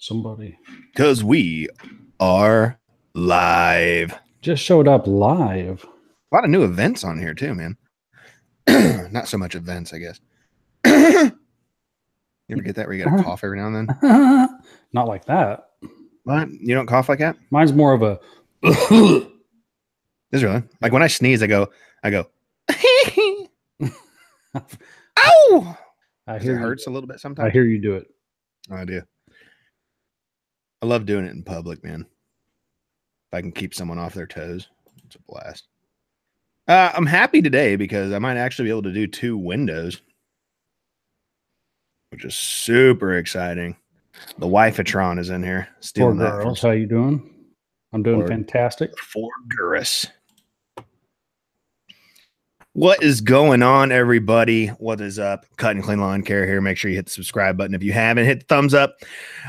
Somebody. Because we are live. Just showed up live. A lot of new events on here too, man. Not so much events, I guess. You ever get that where you got to cough every now and then? Not like that. What? You don't cough like that? Mine's more of a... Is really? Like when I sneeze, I go, ow! I hear it hurts a little bit sometimes. I hear you do it. I do. I love doing it in public, man. If I can keep someone off their toes, it's a blast. I'm happy today because I might actually be able to do 2 windows, which is super exciting. The wife-atron is in here. Stealing that. Girls, how you doing? I'm doing fantastic. For Gurus. What is going on, everybody? What is up? Cut and Clean Lawn Care here. Make sure you hit the subscribe button if you haven't. Hit the thumbs up.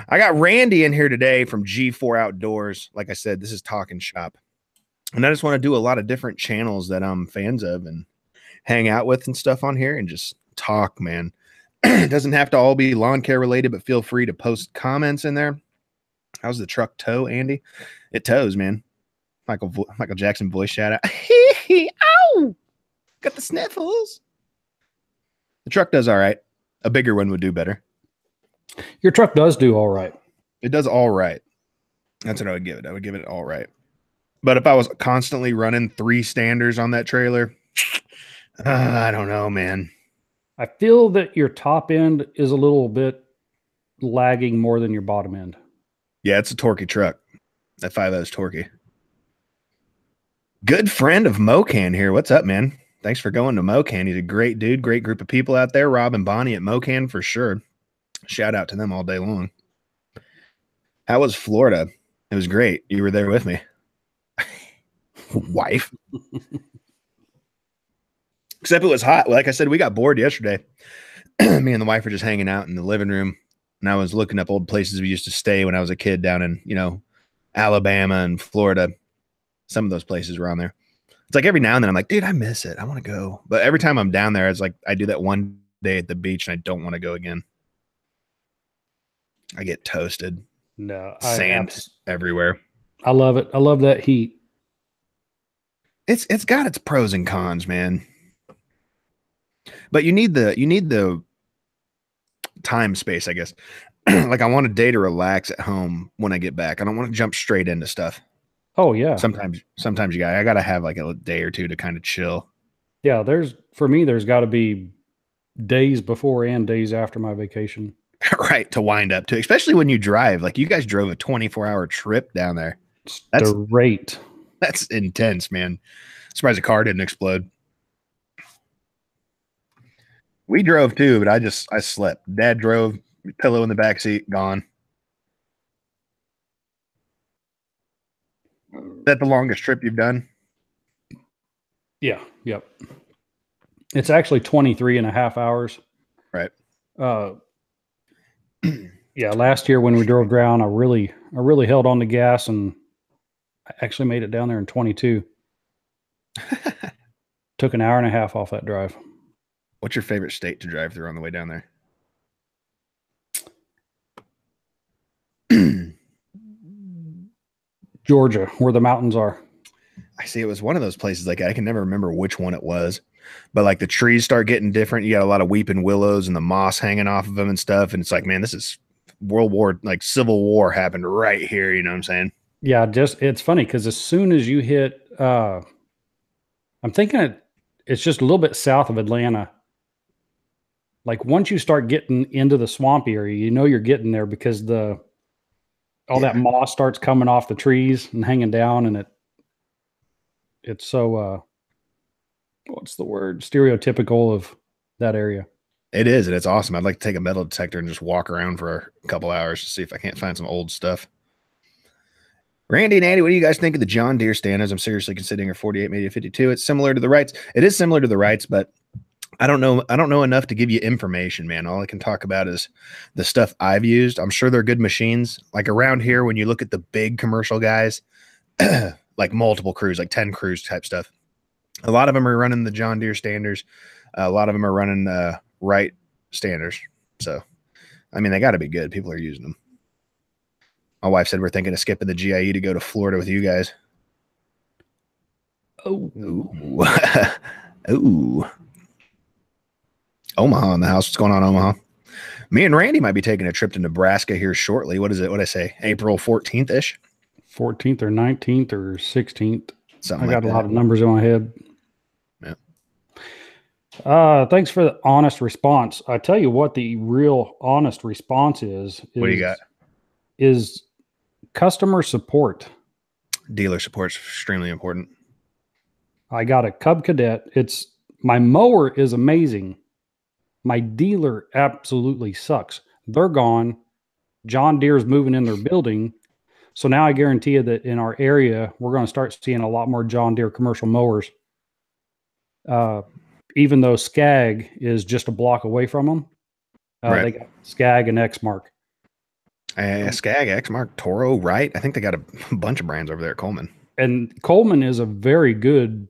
I got Randy in here today from G4 Outdoors. Like I said, this is Talking Shop. And I just want to do a lot of different channels that I'm fans of and hang out with and stuff on here and just talk, man. It doesn't have to all be lawn care related, but feel free to post comments in there. How's the truck tow, Andy? It tows, man. Michael Jackson voice shout out. Ow! Got the sniffles. The truck does all right. A bigger one would do better. Your truck does do all right. It does all right. That's what I would give it. I would give it all right. But if I was constantly running 3 standers on that trailer, I don't know, man. I feel that your top end is a little bit lagging more than your bottom end. Yeah, it's a torquey truck. That 5.0 is torquey. Good friend of Mocan here. What's up, man? Thanks for going to Mocan. He's a great dude, great group of people out there. Rob and Bonnie at Mocan for sure. Shout out to them all day long. How was Florida? It was great. You were there with me. Wife. Except it was hot. Like I said, we got bored yesterday. Me and the wife were just hanging out in the living room, and I was looking up old places we used to stay when I was a kid down in, Alabama and Florida. Some of those places were on there. It's like every now and then I'm like, dude, I miss it. I want to go. But every time I'm down there, it's like I do that one day at the beach and I don't want to go again. I get toasted. No, sand everywhere. I love it. I love that heat. It's got its pros and cons, man. But you need the time space, I guess. Like I want a day to relax at home when I get back. I don't want to jump straight into stuff. Oh yeah. Sometimes I gotta have like a day or two to kind of chill. Yeah, for me, there's got to be days before and days after my vacation. Right, to wind up to, especially when you drive. Like you guys drove a 24-hour trip down there. That's great. That's intense, man. Surprised the car didn't explode. We drove too, but I slept. Dad drove, pillow in the back seat, gone. Is that the longest trip you've done? Yeah. Yep. It's actually 23 and a half hours. Right. Yeah. Last year when we drove down, I really held on the gas and I actually made it down there in 22. Took an hour and a half off that drive. What's your favorite state to drive through on the way down there? Georgia, where the mountains are. I see. It was one of those places. Like I can never remember which one it was, but like the trees start getting different. You got a lot of weeping willows and the moss hanging off of them and stuff. And it's like, man, this is Civil War happened right here. You know what I'm saying? Yeah. It's funny because as soon as you hit, I'm thinking it's just a little bit south of Atlanta. Like once you start getting into the swamp area, you're getting there because all that moss starts coming off the trees and hanging down, and it's so what's the word? Stereotypical of that area. It is, and it's awesome. I'd like to take a metal detector and just walk around for a couple hours to see if I can't find some old stuff. Randy and Andy, what do you guys think of the John Deere standards? I'm seriously considering a 48, maybe a 52. It's similar to the Wrights. It is similar to the Wrights, but I don't know enough to give you information, man. All I can talk about is the stuff I've used. I'm sure they're good machines. Like around here, when you look at the big commercial guys, like multiple crews, like 10 crews type stuff, a lot of them are running the John Deere standards. A lot of them are running Wright standards. So, I mean, they got to be good. People are using them. My wife said we're thinking of skipping the GIE to go to Florida with you guys. Oh, ooh. Ooh. Omaha in the house. What's going on, Omaha? Me and Randy might be taking a trip to Nebraska here shortly. What is it? What did I say? April 14th ish? 14th or 19th or 16th. Something I got like a lot of numbers in my head. Yeah. Thanks for the honest response. I tell you what, the real honest response is what do you got? Is customer support. Dealer support is extremely important. I got a Cub Cadet. My mower is amazing. My dealer absolutely sucks. They're gone. John Deere's moving in their building. So now I guarantee you that in our area, we're going to start seeing a lot more John Deere commercial mowers. Even though Skag is just a block away from them. Right. They got Skag and Exmark. Skag, Exmark, Toro, right? I think they got a bunch of brands over there at Coleman. And Coleman is a very good,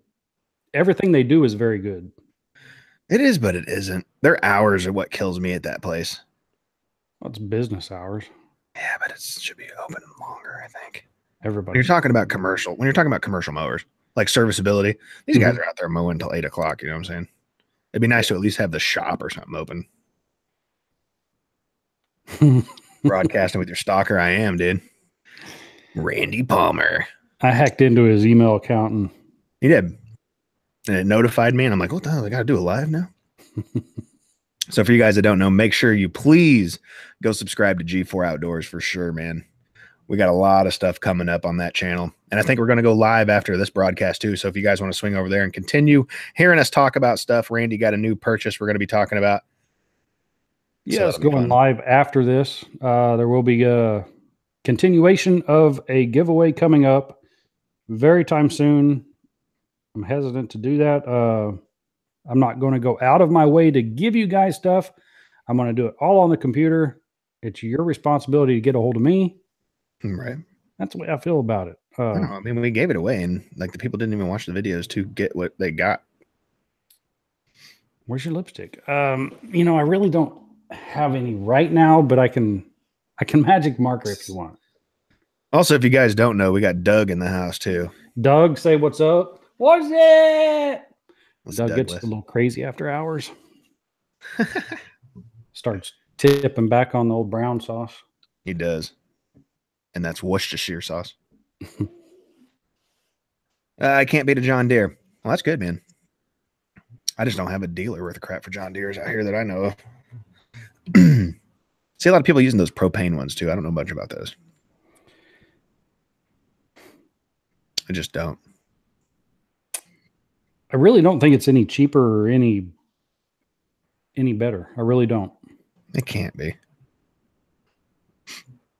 everything they do is very good. It is, but it isn't. Their hours are what kills me at that place. Well, it's business hours. Yeah, but it should be open longer, I think. Everybody. When you're talking about commercial mowers, like serviceability, these guys are out there mowing until 8 o'clock. You know what I'm saying? It'd be nice to at least have the shop or something open. Broadcasting with your stalker, I am, dude. Randy Palmer. I hacked into his email account and he did. And it notified me, and I'm like, what the hell? I got to do it live now? So for you guys that don't know, make sure you please go subscribe to G4 Outdoors for sure, man. We got a lot of stuff coming up on that channel. And I think we're going to go live after this broadcast too. So if you guys want to swing over there and continue hearing us talk about stuff, Randy got a new purchase we're going to be talking about. Yes, so going live after this. There will be a continuation of a giveaway coming up very time soon. I'm hesitant to do that. I'm not going to go out of my way to give you guys stuff. I'm going to do it all on the computer. It's your responsibility to get a hold of me. Right. That's the way I feel about it. I mean, we gave it away, and like the people didn't even watch the videos to get what they got. Where's your lipstick? I really don't have any right now, but I can magic marker if you want. Also, if you guys don't know, we got Doug in the house too. Doug, say what's up. What's it? Doug gets a little crazy after hours. Starts tipping back on the old brown sauce. He does. And that's Worcestershire sauce. I can't beat a John Deere. Well, that's good, man. I just don't have a dealer worth of crap for John Deere's out here that I know of. See a lot of people using those propane ones too. I don't know much about those. I just don't. I really don't think it's any cheaper or any better. I really don't. It can't be.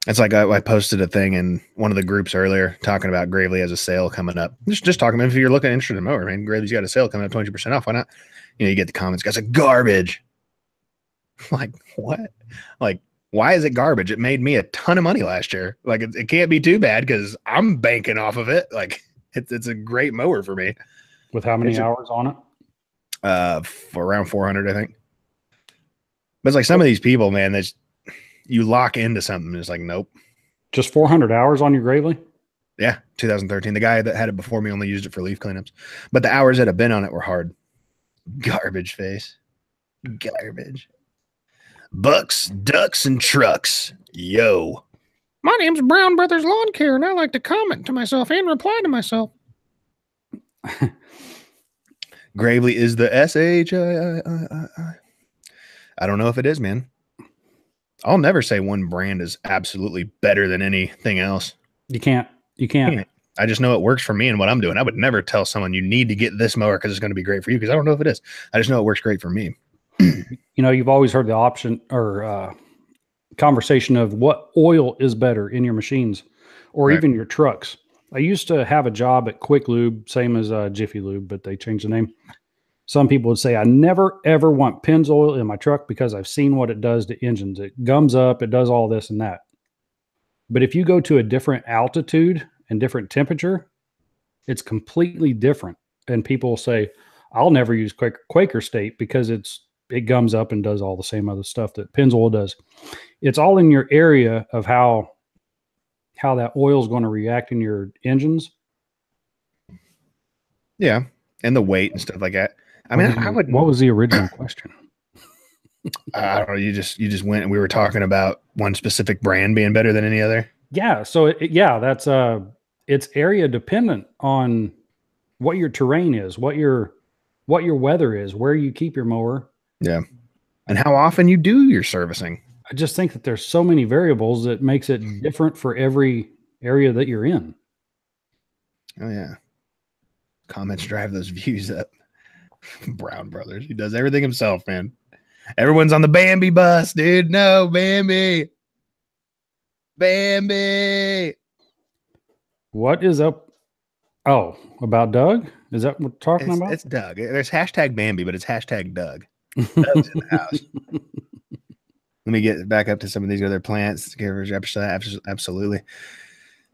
It's like I posted a thing in one of the groups earlier talking about Gravely has a sale coming up. Just talking about if you're looking interested in a mower, man, Gravely's got a sale coming up 20% off. Why not? You get the comments, guys, like garbage. Like, what? Like, why is it garbage? It made me a ton of money last year. Like, it can't be too bad because I'm banking off of it. Like, it's a great mower for me. With how many hours on it? For around 400, I think. But it's like some of these people, man, you lock into something. It's like, nope. Just 400 hours on your Gravely? Yeah, 2013. The guy that had it before me only used it for leaf cleanups. But the hours that have been on it were hard. Garbage face. Garbage. Bucks, ducks, and trucks. Yo. My name's Brown Brothers Lawn Care, and I like to comment to myself and reply to myself. Gravely is the S-H-I-I-I-I. I don't know if it is, man. I'll never say one brand is absolutely better than anything else. You can't. I just know it works for me and what I'm doing. I would never tell someone you need to get this mower because it's going to be great for you, because I don't know if it is. I just know it works great for me. You've always heard the option or conversation of what oil is better in your machines or even your trucks. I used to have a job at Quick Lube, same as Jiffy Lube, but they changed the name. Some people would say, I never, ever want Pennzoil in my truck because I've seen what it does to engines. It gums up, it does all this and that. But if you go to a different altitude and different temperature, it's completely different. And people say, I'll never use Quaker State because it gums up and does all the same other stuff that Pennzoil does. It's all in your area of how how that oil is going to react in your engines. Yeah, and the weight and stuff like that. I mean, I would. What was the original question? I don't know. You just went and we were talking about one specific brand being better than any other. Yeah. So that's it's area dependent on what your terrain is, what your weather is, where you keep your mower. Yeah. And how often you do your servicing. I just think that there's so many variables that makes it different for every area that you're in. Oh yeah. Comments drive those views up. Brown Brothers. He does everything himself, man. Everyone's on the B&B bus, dude. No, B&B. B&B. What is up? Oh, about Doug? Is that what we're talking about? It's Doug. There's hashtag B&B, but it's hashtag Doug. Doug's in the house. Let me get back up to some of these other plants. Absolutely.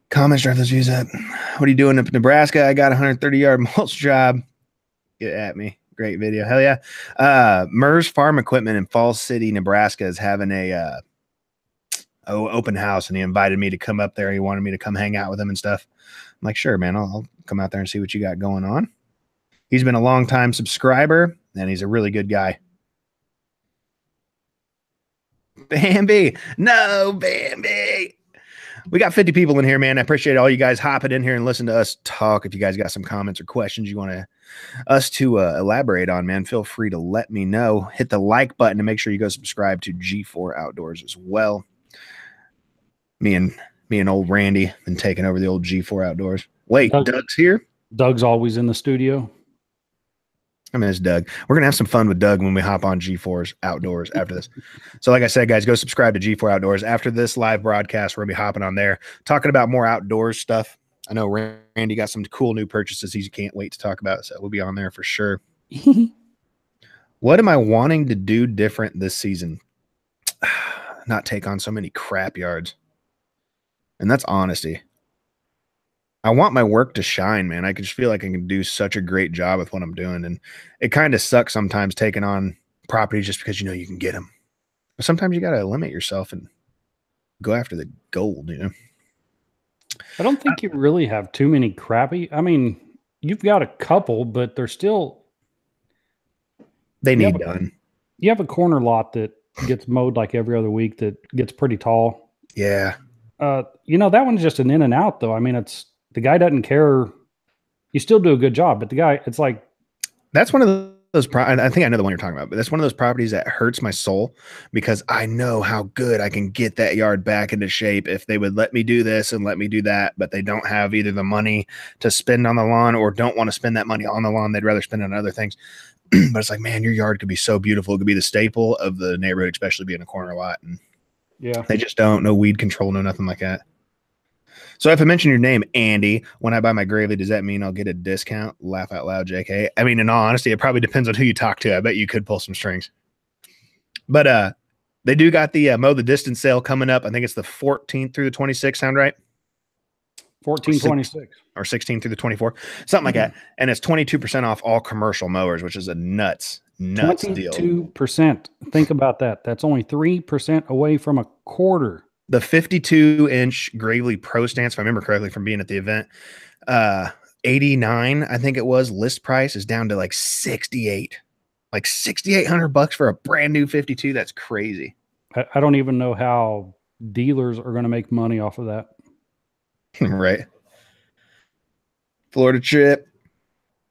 Comments drive those views up. What are you doing up in Nebraska? I got a 130-yard mulch job. Get at me. Great video. Hell yeah. MERS Farm Equipment in Falls City, Nebraska is having a open house, and he invited me to come up there. He wanted me to come hang out with him and stuff. I'm like, sure, man. I'll come out there and see what you got going on. He's been a long-time subscriber, and he's a really good guy. B&B. No, B&B. We got 50 people in here, man. I appreciate all you guys hopping in here and listen to us talk. If you guys got some comments or questions you want us to elaborate on, man, feel free to let me know. Hit the like button and make sure you go subscribe to G4 Outdoors as well. Me and old Randy been taking over the old G4 Outdoors. Wait, Doug's here? Doug's always in the studio. I mean, it's Doug. We're going to have some fun with Doug when we hop on G4's Outdoors after this. So like I said, guys, go subscribe to G4 Outdoors. After this live broadcast, we're going to be hopping on there, talking about more outdoors stuff. I know Randy got some cool new purchases he can't wait to talk about, so we'll be on there for sure. What am I wanting to do different this season? Not take on so many crap yards. And that's honesty. I want my work to shine, man. I just feel like I can do such a great job with what I'm doing. And it kind of sucks sometimes taking on properties just because you know you can get them. But sometimes you got to limit yourself and go after the gold, you know? I don't think you really have too many crappy. I mean, you've got a couple, but they're still. They need done. You have a corner lot that gets mowed like every other week that gets pretty tall. Yeah. You know, that one's just an in and out, though. I mean, the guy doesn't care. You still do a good job, but the guy, it's like. That's one of those. I think I know the one you're talking about, but that's one of those properties that hurts my soul because I know how good I can get that yard back into shape if they would let me do this and let me do that, but they don't have either the money to spend on the lawn or don't want to spend that money on the lawn. They'd rather spend it on other things. But it's like, man, your yard could be so beautiful. It could be the staple of the neighborhood, especially being a corner lot. And yeah, they just don't. No weed control, no nothing like that. So if I mention your name, Andy, when I buy my Gravely, does that mean I'll get a discount? Laugh out loud, JK. I mean, in all honesty, it probably depends on who you talk to. I bet you could pull some strings. But they do got the Mow the Distance sale coming up. I think it's the 14th through the 26th. Sound right? 14/26 or 16 through the 24, something like that. And it's 22% off all commercial mowers, which is a nuts deal. 22%. Think about that. That's only 3% away from a quarter. The 52-inch Gravely Pro Stance, if I remember correctly from being at the event, 89, I think it was, list price is down to like 68, like $6,800 for a brand new 52. That's crazy. I don't even know how dealers are going to make money off of that. Right. Florida trip,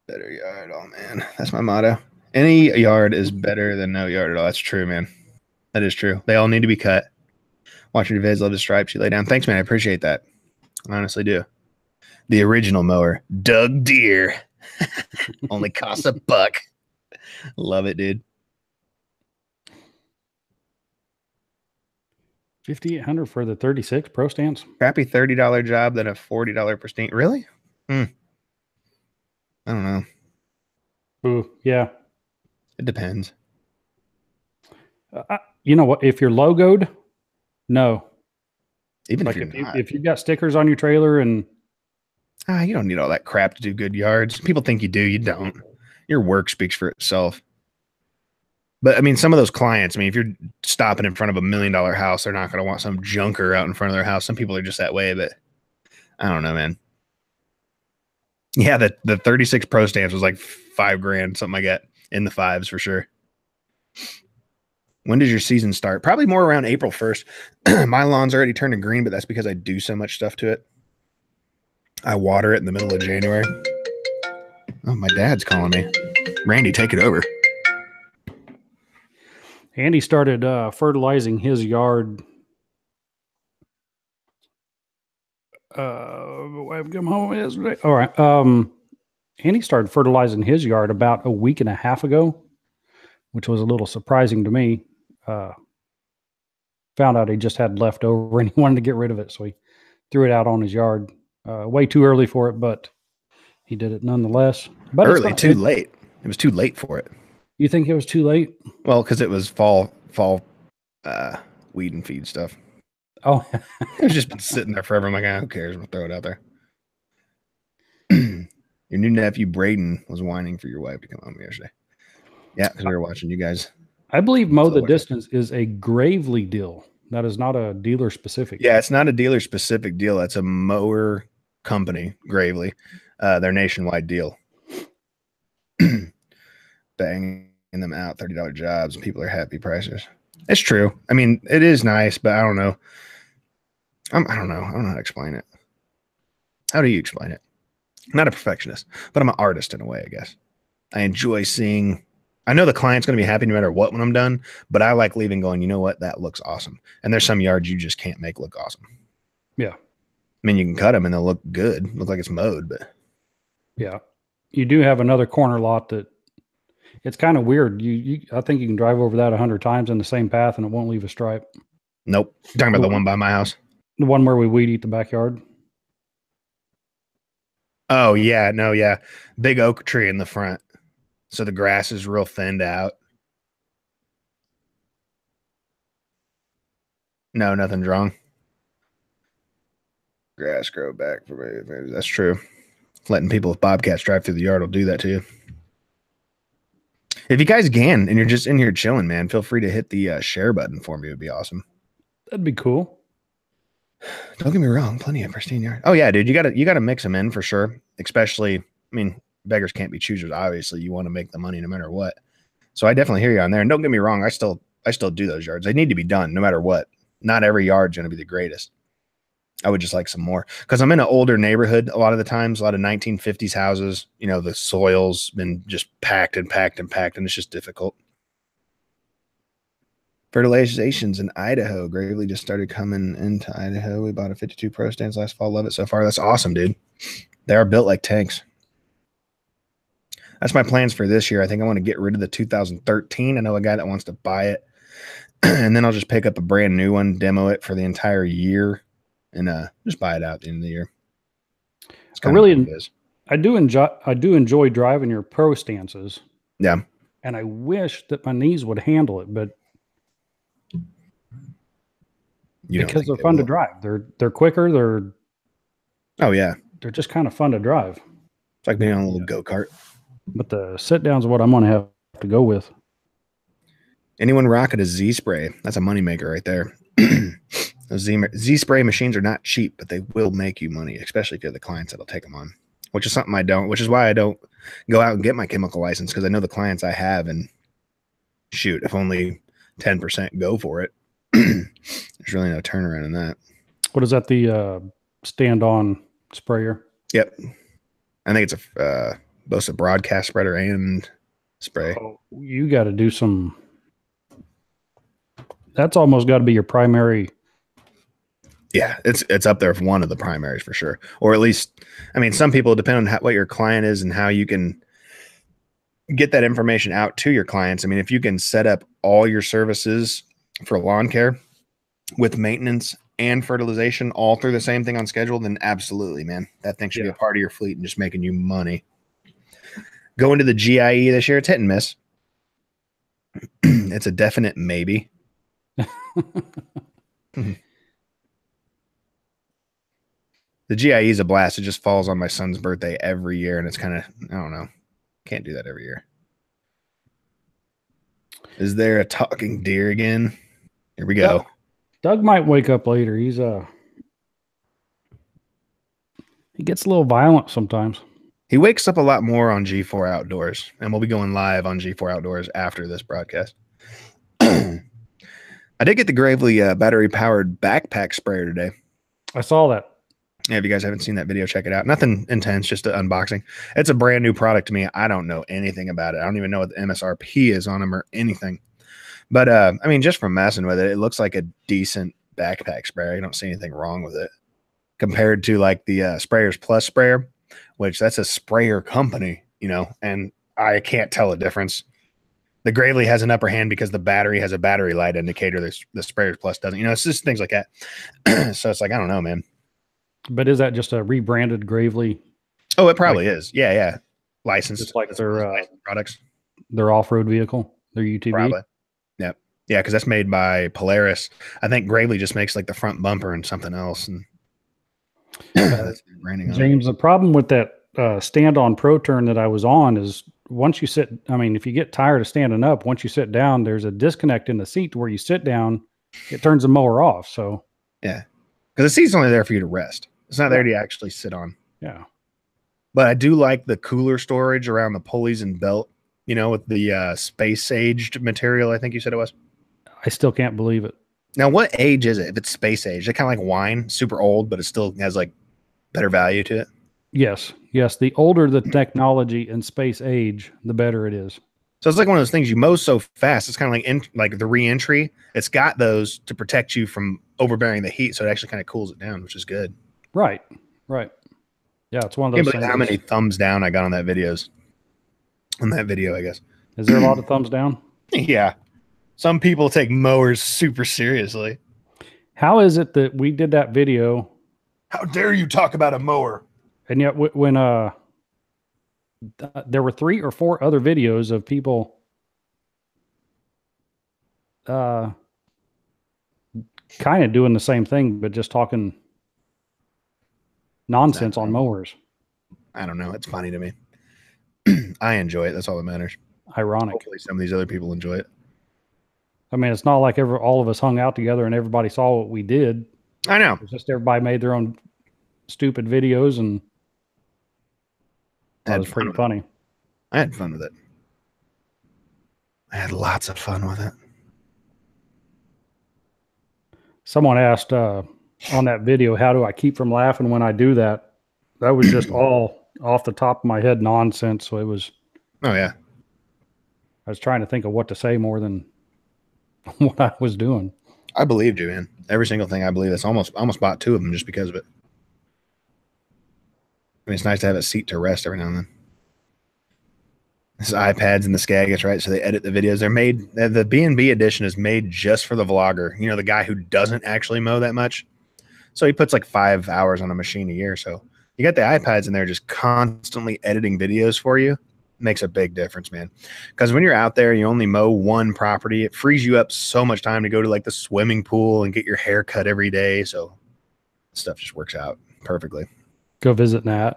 better yard. Oh man, that's my motto. Any yard is better than no yard at all. That's true, man. That is true. They all need to be cut. Watch your vids, love the stripes you lay down. Thanks, man. I appreciate that. I honestly do. The original mower, Doug Deere. Only costs $1. Love it, dude. $5,800 for the 36 Pro Stance. Crappy $30 job than a $40 pristine. Really? I don't know. Ooh, yeah. It depends. You know what? If you're logoed, no. Even like if you're not. If you've got stickers on your trailer and you don't need all that crap to do good yards. People think you do. You don't. Your work speaks for itself. But I mean, some of those clients, I mean, if you're stopping in front of $1 million house, they're not going to want some junker out in front of their house. Some people are just that way, but I don't know, man. Yeah, the 36 Pro Stamps was like $5,000, something like that, in the fives for sure. When does your season start? Probably more around April 1st. My lawn's already turning green, but that's because I do so much stuff to it. I water it in the middle of January. Oh, my dad's calling me. Randy, take it over. Andy started fertilizing his yard. I've come home yesterday. All right. Andy started fertilizing his yard about a week and a half ago, which was a little surprising to me. Found out he just had leftover and he wanted to get rid of it, so he threw it out on his yard. Way too early for it, but he did it nonetheless. But early, too late. It was too late for it. You think it was too late? Well, because it was fall weed and feed stuff. Oh, it's just been sitting there forever. I'm like, who cares? We'll throw it out there. Your new nephew Braden was whining for your wife to come home yesterday. Yeah, because we were watching you guys. I believe Mow the Distance is a Gravely deal. That is not a dealer specific. Yeah, it's not a dealer specific deal. That's a mower company, Gravely. Their nationwide deal. Banging them out, $30 jobs, and people are happy prices. It's true. I mean, it is nice, but I don't know. I don't know. I don't know how to explain it. How do you explain it? I'm not a perfectionist, but I'm an artist in a way, I guess. I enjoy seeing. I know the client's going to be happy no matter what when I'm done, but I like leaving going, you know what? That looks awesome. And there's some yards you just can't make look awesome. Yeah. I mean, you can cut them and they'll look good, look like it's mowed, but. Yeah. You do have another corner lot that it's kind of weird. I think you can drive over that 100 times in the same path and it won't leave a stripe. Nope. You're talking about the one by my house? The one where we weed eat the backyard? Oh, yeah. No, yeah. Big oak tree in the front. So the grass is real thinned out. No, nothing's wrong. Grass grow back for me. Maybe that's true. Letting people with bobcats drive through the yard will do that to you. If you guys can and you're just in here chilling, man, feel free to hit the share button for me. It would be awesome. That'd be cool. Don't get me wrong, plenty of pristine yard. Oh yeah, dude, you gotta mix them in for sure. Especially, I mean, beggars can't be choosers. Obviously, you want to make the money no matter what. So I definitely hear you on there. And don't get me wrong, I still do those yards. They need to be done no matter what. Not every yard's gonna be the greatest. I would just like some more because I'm in an older neighborhood. A lot of the times, a lot of 1950s houses. You know, the soil's been just packed, and it's just difficult. Fertilizations in Idaho. Gravely just started coming into Idaho. We bought a 52 Pro Stands last fall. Love it so far. That's awesome, dude. They are built like tanks. That's my plans for this year. I think I want to get rid of the 2013. I know a guy that wants to buy it. And then I'll just pick up a brand new one, demo it for the entire year, and just buy it out at the end of the year. I do enjoy driving your Pro Stances. Yeah. And I wish that my knees would handle it, but because they're fun to drive. They're quicker. They're just kind of fun to drive. It's like being on a little go-kart. But the sit downs are what I'm going to have to go with. Anyone rocking a Z spray? That's a moneymaker right there. Those Z spray machines are not cheap, but they will make you money, especially if you have the clients that'll take them on. Which is something I don't. Which is why I don't go out and get my chemical license, because I know the clients I have, and shoot, if only 10% go for it, there's really no turnaround in that. What is that? The stand-on sprayer? Yep. I think it's both a broadcast spreader and spray. Oh, you got to do some. That's almost got to be your primary. Yeah, it's up there for one of the primaries for sure. Or at least, I mean, some people, depend on what your client is and how you can get that information out to your clients. I mean, if you can set up all your services for lawn care with maintenance and fertilization all through the same thing on schedule, then absolutely, man. That thing should be a part of your fleet and just making you money. Going to the GIE this year, it's hit and miss. It's a definite maybe. The GIE is a blast. It just falls on my son's birthday every year, and it's kind of, I don't know. Can't do that every year. Is there a talking deer again? Here we go. Doug might wake up later. He's He gets a little violent sometimes. He wakes up a lot more on G4 Outdoors, and we'll be going live on G4 Outdoors after this broadcast. I did get the Gravely battery-powered backpack sprayer today. I saw that. Yeah, if you guys haven't seen that video, check it out. Nothing intense, just an unboxing. It's a brand new product to me. I don't know anything about it. I don't even know what the MSRP is on them or anything. But, I mean, just from messing with it, it looks like a decent backpack sprayer. I don't see anything wrong with it. Compared to, like, the Sprayers Plus sprayer, which that's a sprayer company, you know, and I can't tell a difference. The Gravely has an upper hand because the battery has a battery light indicator. The Sprayers Plus doesn't. You know, it's just things like that. So it's like, I don't know, man. But is that just a rebranded Gravely? Oh, it probably is. Yeah, yeah. Licensed. Just like their products. Their off-road vehicle, their UTV. Probably. Yep. Yeah, because that's made by Polaris. I think Gravely just makes like the front bumper and something else. And that's branding on James, the problem with that stand-on Pro Turn that I was on is once you sit, I mean, if you get tired of standing up, once you sit down, there's a disconnect in the seat to where you sit down, it turns the mower off. So yeah, because the seat's only there for you to rest. It's not there to actually sit on. Yeah. But I do like the cooler storage around the pulleys and belt, you know, with the space-aged material, I think you said it was. I still can't believe it. Now, what age is it if it's space-aged? It's kind of like wine, super old, but it still has, like, better value to it? Yes. Yes. The older the technology and space age, the better it is. So it's like one of those things you mow so fast. It's kind of like the re-entry. It's got those to protect you from overbearing the heat, so it actually kind of cools it down, which is good. Right. Right. Yeah, it's one of those things. How many thumbs down I got on that video, I guess. Is there a lot of thumbs down? Yeah. Some people take mowers super seriously. How is it that we did that video? How dare you talk about a mower? And yet when there were 3 or 4 other videos of people kind of doing the same thing, but just talking nonsense on mowers. I don't know. It's funny to me. I enjoy it. That's all that matters. Ironic. Hopefully some of these other people enjoy it. I mean, it's not like all of us hung out together and everybody saw what we did. I know. It's just everybody made their own stupid videos, and that was pretty funny. I had fun with it. I had lots of fun with it. Someone asked on that video, how do I keep from laughing when I do that? That was just all off the top of my head nonsense. So it was. Oh, yeah. I was trying to think of what to say more than what I was doing. I believed you, man. Every single thing I believe. That's almost bought 2 of them just because of it. I mean, it's nice to have a seat to rest every now and then. This iPads and the Skagits, right? So they edit the videos. They're made. The B&B edition is made just for the vlogger. You know, the guy who doesn't actually mow that much. So he puts like 5 hours on a machine a year. So you got the iPads in there just constantly editing videos for you. Makes a big difference, man. Because when you're out there, you only mow one property. It frees you up so much time to go to like the swimming pool and get your hair cut every day. So stuff just works out perfectly. Go visit Nat.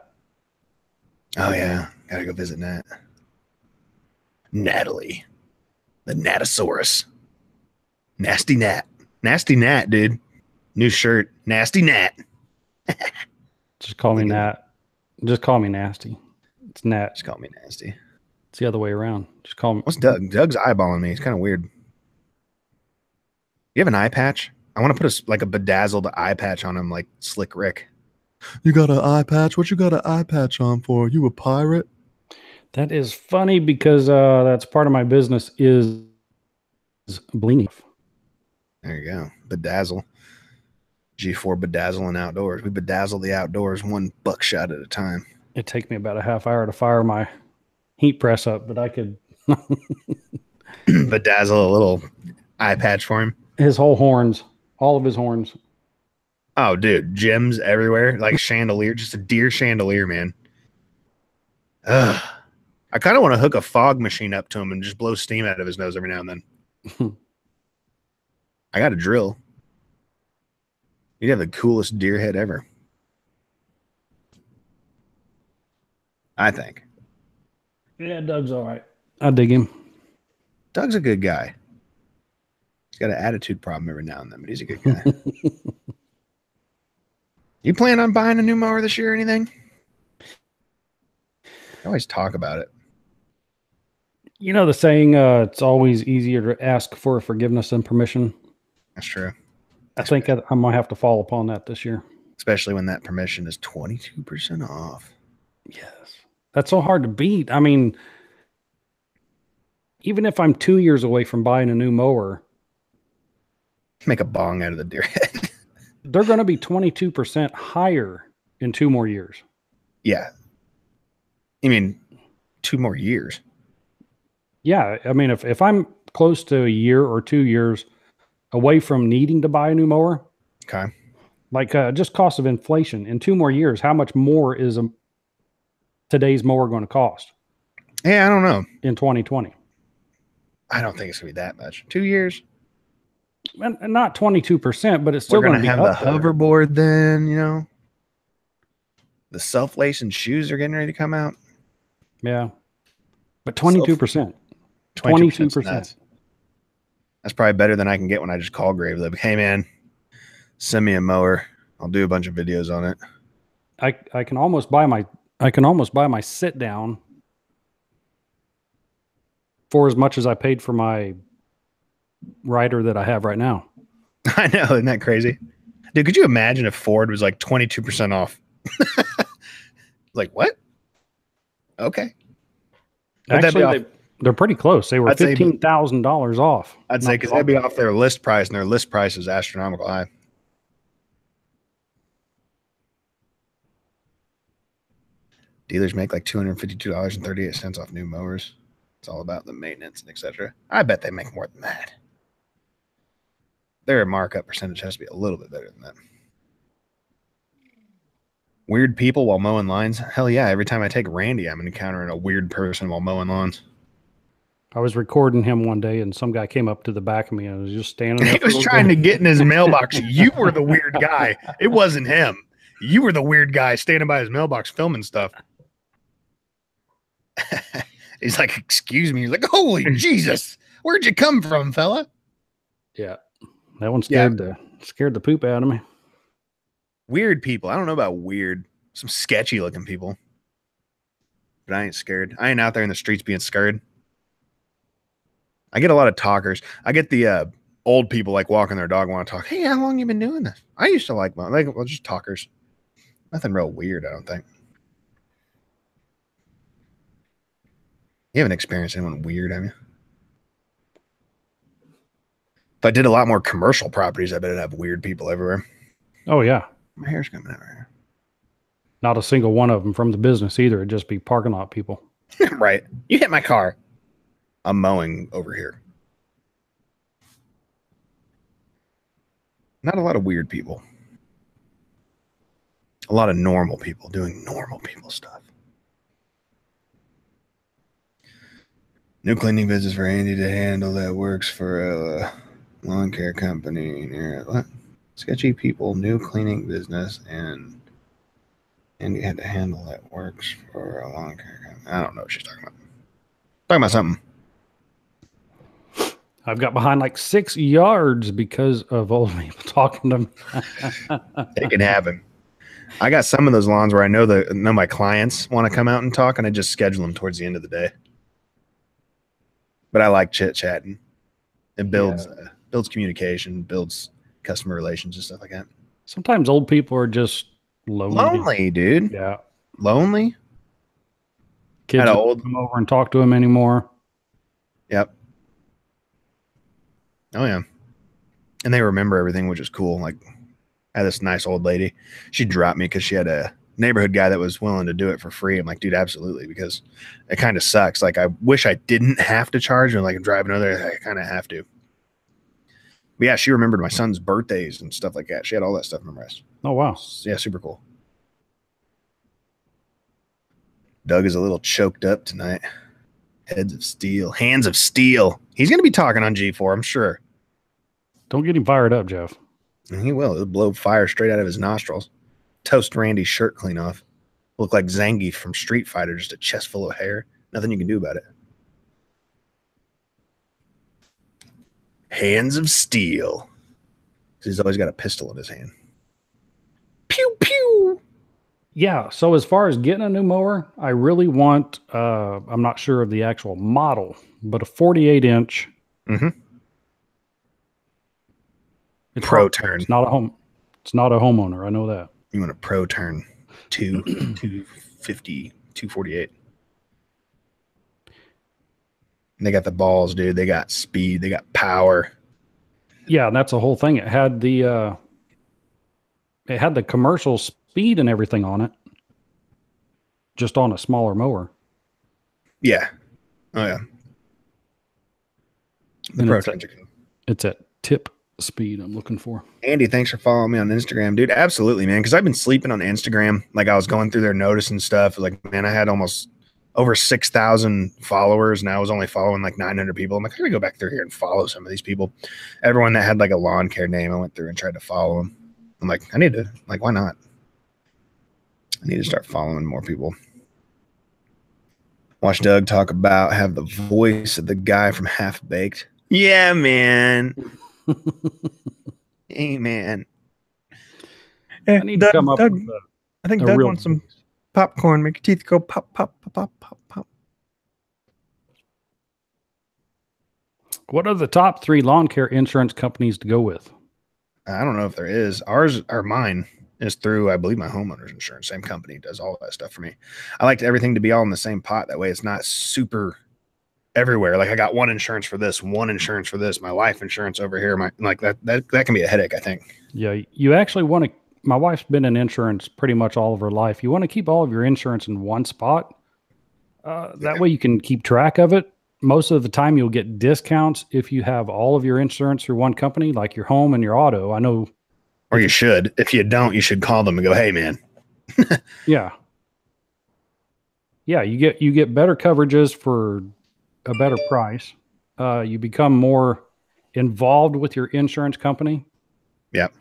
Oh, yeah. Got to go visit Nat. Natalie. The Natosaurus. Nasty Nat. Nasty Nat, dude. New shirt. Nasty Nat. Just call me Nat. Just call me Nasty. It's Nat. Just call me Nasty. It's the other way around. Just call me. What's Doug? Doug's eyeballing me. It's kind of weird. You have an eye patch? I want to put a bedazzled eye patch on him like Slick Rick. You got an eye patch? What you got an eye patch on for? You a pirate? That is funny because that's part of my business is blinging. There you go. Bedazzle. G4 bedazzling outdoors. We bedazzle the outdoors one buckshot at a time. It'd take me about a half hour to fire my heat press up, but I could bedazzle a little eye patch for him. His whole horns, all of his horns. Oh, dude, gems everywhere, like chandelier, just a deer chandelier, man. Ugh. I kind of want to hook a fog machine up to him and just blow steam out of his nose every now and then. I got a drill. You'd have the coolest deer head ever. I think. Yeah, Doug's all right. I dig him. Doug's a good guy. He's got an attitude problem every now and then, but he's a good guy. You plan on buying a new mower this year or anything? I always talk about it. You know the saying, it's always easier to ask for forgiveness than permission. That's true. I think I might have to fall upon that this year. Especially when that permission is 22% off. Yes. That's so hard to beat. I mean, even if I'm 2 years away from buying a new mower, make a bong out of the deer head. They're going to be 22% higher in 2 more years. Yeah. You mean 2 more years? Yeah. I mean, if I'm close to a year or 2 years away from needing to buy a new mower, okay, like just cost of inflation in 2 more years, how much more is today's mower going to cost? Yeah, I don't know. In 2020. I don't think it's going to be that much. 2 years? And not 22%, but it's still going to be have up the there. hoverboard then, you know. The self-lacing shoes are getting ready to come out. Yeah. But 22%. 22%. That's probably better than I can get when I just call Gravely. Hey man, send me a mower. I'll do a bunch of videos on it. I can almost buy my sit down for as much as I paid for my rider that I have right now. I know, isn't that crazy? Dude, could you imagine if Ford was like 22% off? Like what? Okay. Actually, they're pretty close. They were $15,000 off. I'd say because they'd be off their list price, and their list price is astronomical high. Dealers make like $252.38 off new mowers. It's all about the maintenance and etc. I bet they make more than that. Their markup percentage has to be a little bit better than that. Weird people while mowing lawns? Hell yeah. Every time I take Randy, I'm encountering a weird person while mowing lawns. I was recording him one day, and some guy came up to the back of me and was just standing there. He was trying to get in his mailbox. You were the weird guy. It wasn't him. You were the weird guy standing by his mailbox filming stuff. He's like, excuse me. He's like, holy Jesus. Where'd you come from, fella? Yeah. That one scared the poop out of me. Weird people. I don't know about weird. Some sketchy looking people. But I ain't scared. I ain't out there in the streets being scared. I get a lot of talkers. I get the old people like walking their dog want to talk. Hey, how long you been doing this? I used to like just talkers. Nothing real weird, I don't think. You haven't experienced anyone weird, have you? If I did a lot more commercial properties, I bet it'd have weird people everywhere. Oh, yeah. My hair's coming out right here. Not a single one of them from the business either. It'd just be parking lot people. Right. You hit my car. I'm mowing over here. Not a lot of weird people. A lot of normal people doing normal people stuff. New cleaning business for Andy to handle that works for a lawn care company. What? Sketchy people, new cleaning business, and Andy had to handle that works for a lawn care company. I don't know what she's talking about. Talking about something. I've got behind like 6 yards because of old people talking to me. It can happen. I got some of those lawns where I know my clients want to come out and talk, and I just schedule them towards the end of the day. But I like chit-chatting. It builds communication, builds customer relations and stuff like that. Sometimes old people are just lonely, dude. Yeah. Lonely. Kids don't come over and talk to them anymore. Yep. Oh, yeah. And they remember everything, which is cool. Like, I had this nice old lady. She dropped me because she had a neighborhood guy that was willing to do it for free. I'm like, dude, absolutely, because it kind of sucks. Like, I wish I didn't have to charge her. Like, I'm driving over there, I kind of have to. But yeah, she remembered my son's birthdays and stuff like that. She had all that stuff memorized. Oh, wow. Yeah, super cool. Doug is a little choked up tonight. Hands of steel. He's going to be talking on G4, I'm sure. Don't get him fired up, Jeff. And he will. He'll blow fire straight out of his nostrils. Toast Randy's shirt clean off. Look like Zangief from Street Fighter, just a chest full of hair. Nothing you can do about it. Hands of steel. He's always got a pistol in his hand. Pew, pew. Yeah. So as far as getting a new mower, I really want, I'm not sure of the actual model, but a 48-inch. Mm-hmm. It's Pro hard. turn. It's not a home. It's not a homeowner. I know that. You want a pro turn 250, 248. They got the balls, dude. They got speed. They got power. Yeah, and that's the whole thing. It had the commercial speed and everything on it, just on a smaller mower. Yeah. Oh yeah. The And pro it's turns at, are cool. it's at tip speed I'm looking for. Andy, thanks for following me on Instagram, dude. Absolutely, man. Because I've been sleeping on Instagram. Like I was going through their notice and stuff. Like, man, I had almost over 6,000 followers, and I was only following like 900 people. I'm like, I gotta go back through here and follow some of these people. Everyone that had like a lawn care name, I went through and tried to follow them. I'm like, I need to, like, why not? I need to start following more people. Watch Doug talk about have the voice of the guy from Half Baked. Yeah, man. Hey, man. I need to come up with I think a Doug real wants some popcorn. Make your teeth go pop, pop, pop, pop, pop, pop. What are the top 3 lawn care insurance companies to go with? I don't know if there is. Ours or mine is through, I believe, my homeowner's insurance. Same company does all that stuff for me. I like everything to be all in the same pot. That way it's not super everywhere. Like I got one insurance for this, one insurance for this, my life insurance over here. My like that can be a headache, I think. Yeah, you actually want to. My wife's been in insurance pretty much all of her life. You want to keep all of your insurance in one spot. That way you can keep track of it. Most of the time you'll get discounts if you have all of your insurance through one company, like your home and your auto. I know. Or you should. If you don't, you should call them and go, hey, man. Yeah. Yeah, you get better coverages for a better price. You become more involved with your insurance company. Yep.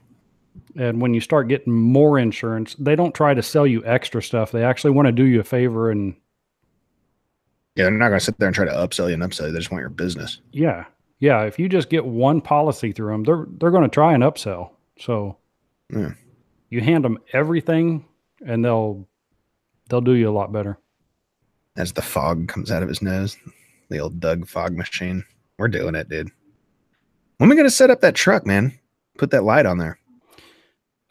And when you start getting more insurance, they don't try to sell you extra stuff. They actually want to do you a favor. And yeah, they're not going to sit there and try to upsell you and upsell you. They just want your business. Yeah. Yeah. If you just get one policy through them, they're going to try and upsell. So you hand them everything and they'll do you a lot better. As the fog comes out of his nose, the old Doug fog machine. We're doing it, dude. When are we going to set up that truck, man? Put that light on there.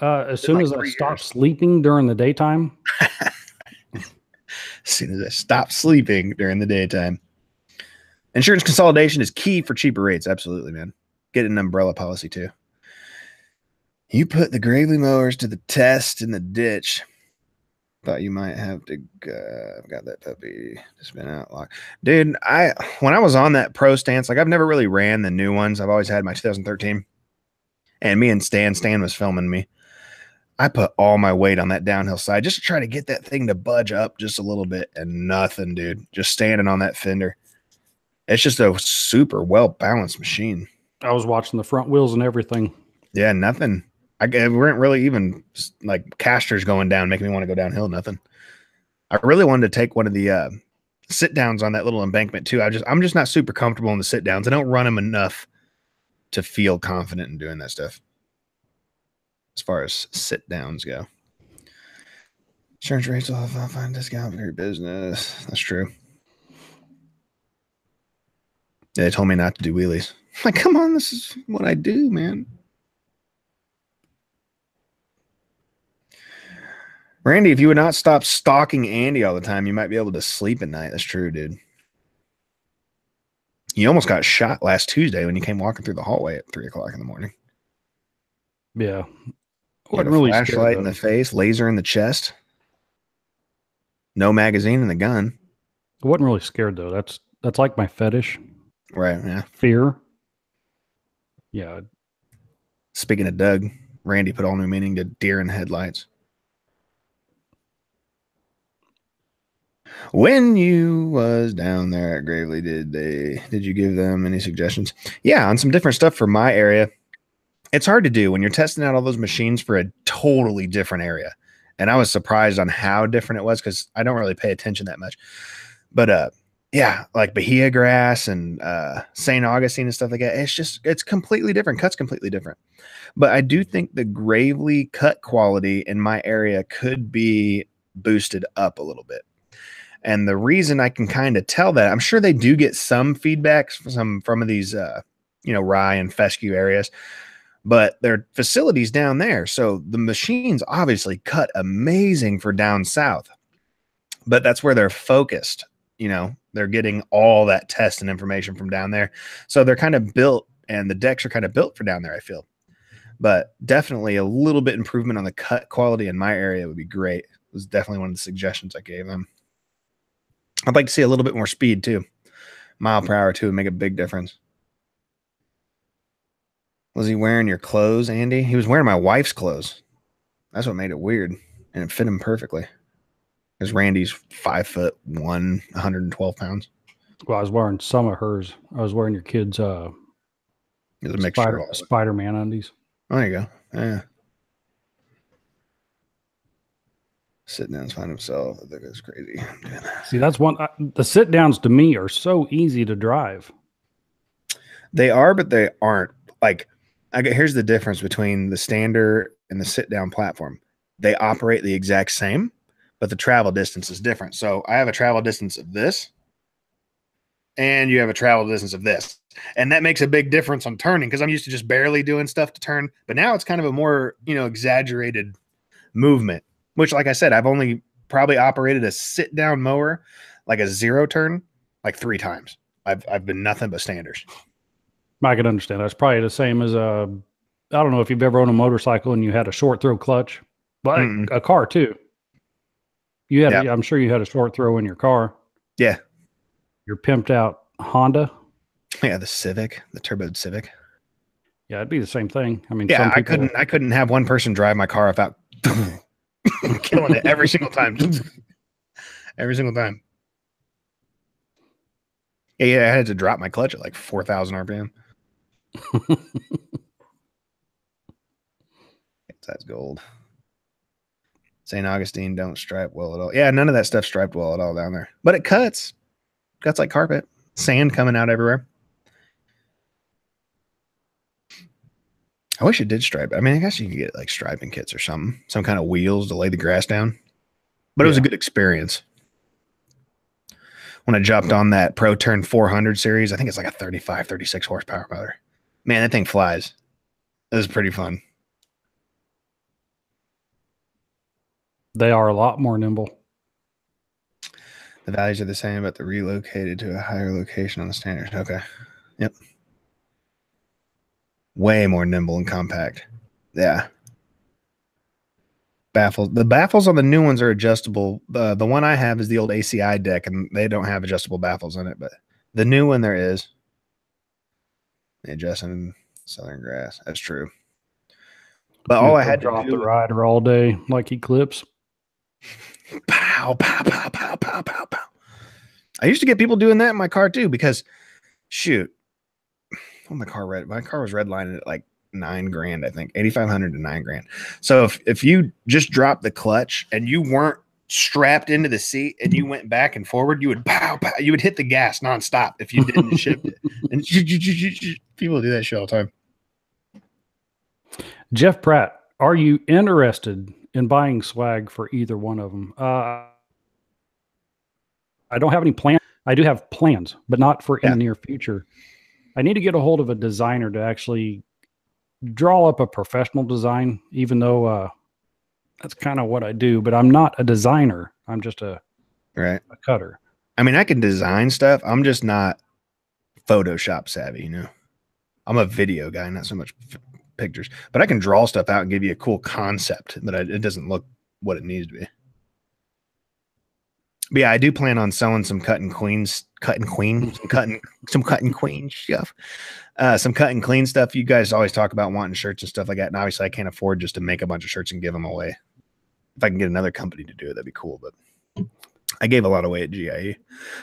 As soon as I stop sleeping during the daytime. As soon as I stop sleeping during the daytime. Insurance consolidation is key for cheaper rates. Absolutely, man. Get an umbrella policy too. You put the Gravely mowers to the test in the ditch. Thought you might have to I've got that puppy just been out locked. Dude, when I was on that pro stance, like I've never really ran the new ones. I've always had my 2013. And me and Stan was filming me. I put all my weight on that downhill side just to try to get that thing to budge up just a little bit, and nothing, dude. Just standing on that fender. It's just a super well-balanced machine. I was watching the front wheels and everything. Yeah, nothing. We weren't really even like casters going down, making me want to go downhill. Nothing. I really wanted to take one of the sit downs on that little embankment too. I'm just not super comfortable in the sit downs. I don't run them enough to feel confident in doing that stuff. As far as sit downs go, insurance rates will have fine discount for your business. That's true. Yeah, they told me not to do wheelies. I'm like, come on, this is what I do, man. Randy, if you would not stop stalking Andy all the time, you might be able to sleep at night. That's true, dude. You almost got shot last Tuesday when you came walking through the hallway at 3 o'clock in the morning. Yeah. Wasn't really flashlight in the face, laser in the chest. No magazine in the gun. I wasn't really scared though. That's like my fetish. Right, yeah. Fear. Yeah. Speaking of Doug, Randy put all new meaning to deer in headlights. When you was down there at Gravely, did you give them any suggestions? Yeah, on some different stuff for my area. It's hard to do when you're testing out all those machines for a totally different area. And I was surprised on how different it was because I don't really pay attention that much. But yeah, like Bahia grass and St. Augustine and stuff like that. It's completely different. Cut's completely different. But I do think the Gravely cut quality in my area could be boosted up a little bit. And the reason I can kind of tell that, I'm sure they do get some feedback from these, rye and fescue areas, but their facilities down there. So the machines obviously cut amazing for down south, but that's where they're focused. They're getting all that test and information from down there. So they're kind of built, and the decks are kind of built for down there, I feel. But definitely a little bit improvement on the cut quality in my area would be great. It was definitely one of the suggestions I gave them. I'd like to see a little bit more speed too. Mile per hour too would make a big difference. Was he wearing your clothes, Andy? He was wearing my wife's clothes. That's what made it weird. And it fit him perfectly. Because Randy's 5'1", 112 pounds. Well, I was wearing some of hers. I was wearing your kids' Spider-Man undies. Oh, there you go. Yeah. Sitting down and find himself. I think that's crazy. See, that's one. The sit downs to me are so easy to drive. They are, but they aren't. Like, here's the difference between the stander and the sit down platform. They operate the exact same, but the travel distance is different. So I have a travel distance of this, and you have a travel distance of this. And that makes a big difference on turning, because I'm used to just barely doing stuff to turn. But now it's kind of a more, exaggerated movement, which, like I said, I've only probably operated a sit down mower, like a 0 turn, like 3 times. I've been nothing but standers. I can understand. That's probably the same as I don't know if you've ever owned a motorcycle and you had a short throw clutch, but a car too. You had, I'm sure you had a short throw in your car. Yeah. Your pimped out Honda. Yeah, the Civic, the turboed Civic. Yeah, it'd be the same thing. I mean, yeah, I couldn't have one person drive my car without killing it every single time. Every single time. Yeah, I had to drop my clutch at like 4,000 RPM. That's gold. St. Augustine don't stripe well at all. Yeah, none of that stuff striped well at all down there. But it cuts. Cuts like carpet. Sand coming out everywhere. I wish it did stripe. I mean, I guess you could get like striping kits or something. Some kind of wheels to lay the grass down. But it was a good experience. When I jumped on that Pro Turn 400 series, I think it's like a 35, 36 horsepower motor. Man, that thing flies. It was pretty fun. They are a lot more nimble. The values are the same, but they're relocated to a higher location on the standard. Okay. Yep. Way more nimble and compact. Yeah. Baffles. The baffles on the new ones are adjustable. The one I have is the old ACI deck, and they don't have adjustable baffles in it, but the new one there is. They adjust in Southern grass. That's true. But all I had to drop do the rider all day like Eclipse. Pow, pow, pow, pow, pow, pow, pow. I used to get people doing that in my car too, because shoot, my car was redlining at like $9,000, I think 8,500 to $9,000. So if you just dropped the clutch and you weren't strapped into the seat and you went back and forward, you would pow, pow, you would hit the gas nonstop if you didn't shift it. And people do that shit all the time. Jeff Pratt, are you interested in buying swag for either one of them? I don't have any plans. I do have plans, but not for in the near future. I need to get a hold of a designer to actually draw up a professional design, even though that's kind of what I do, but I'm not a designer. I'm just a cutter. I mean, I can design stuff. I'm just not Photoshop savvy, you know. I'm a video guy, not so much pictures, but I can draw stuff out and give you a cool concept, but it doesn't look what it needs to be. But yeah, I do plan on selling some cut and clean stuff. Some cut and clean stuff. You guys always talk about wanting shirts and stuff like that. And obviously I can't afford just to make a bunch of shirts and give them away. If I can get another company to do it, that'd be cool. But I gave a lot away at GIE.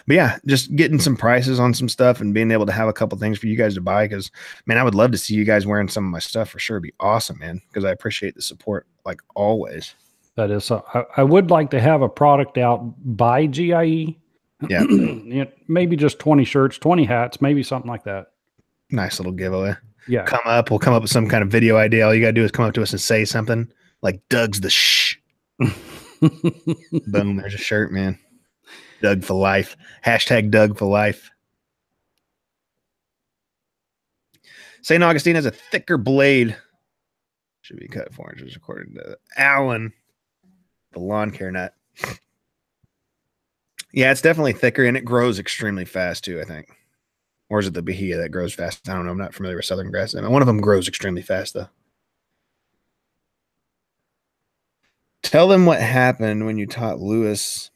But yeah, just getting some prices on some stuff and being able to have a couple things for you guys to buy. Cause man, I would love to see you guys wearing some of my stuff for sure. It'd be awesome, man. Cause I appreciate the support like always. That is, I would like to have a product out by GIE. Yeah. Maybe just 20 shirts, 20 hats, maybe something like that. Nice little giveaway. Yeah. We'll come up with some kind of video idea. All you got to do is come up to us and say something like Doug's the shh. Boom, there's a shirt, man. Doug for life. Hashtag Doug for life. St. Augustine has a thicker blade. Should be cut 4 inches according to Allen, the lawn care nut. Yeah, it's definitely thicker, and it grows extremely fast too, I think. Or is it the Bahia that grows fast? I don't know. I'm not familiar with Southern grass. One of them grows extremely fast, though. Tell them what happened when you taught Lewis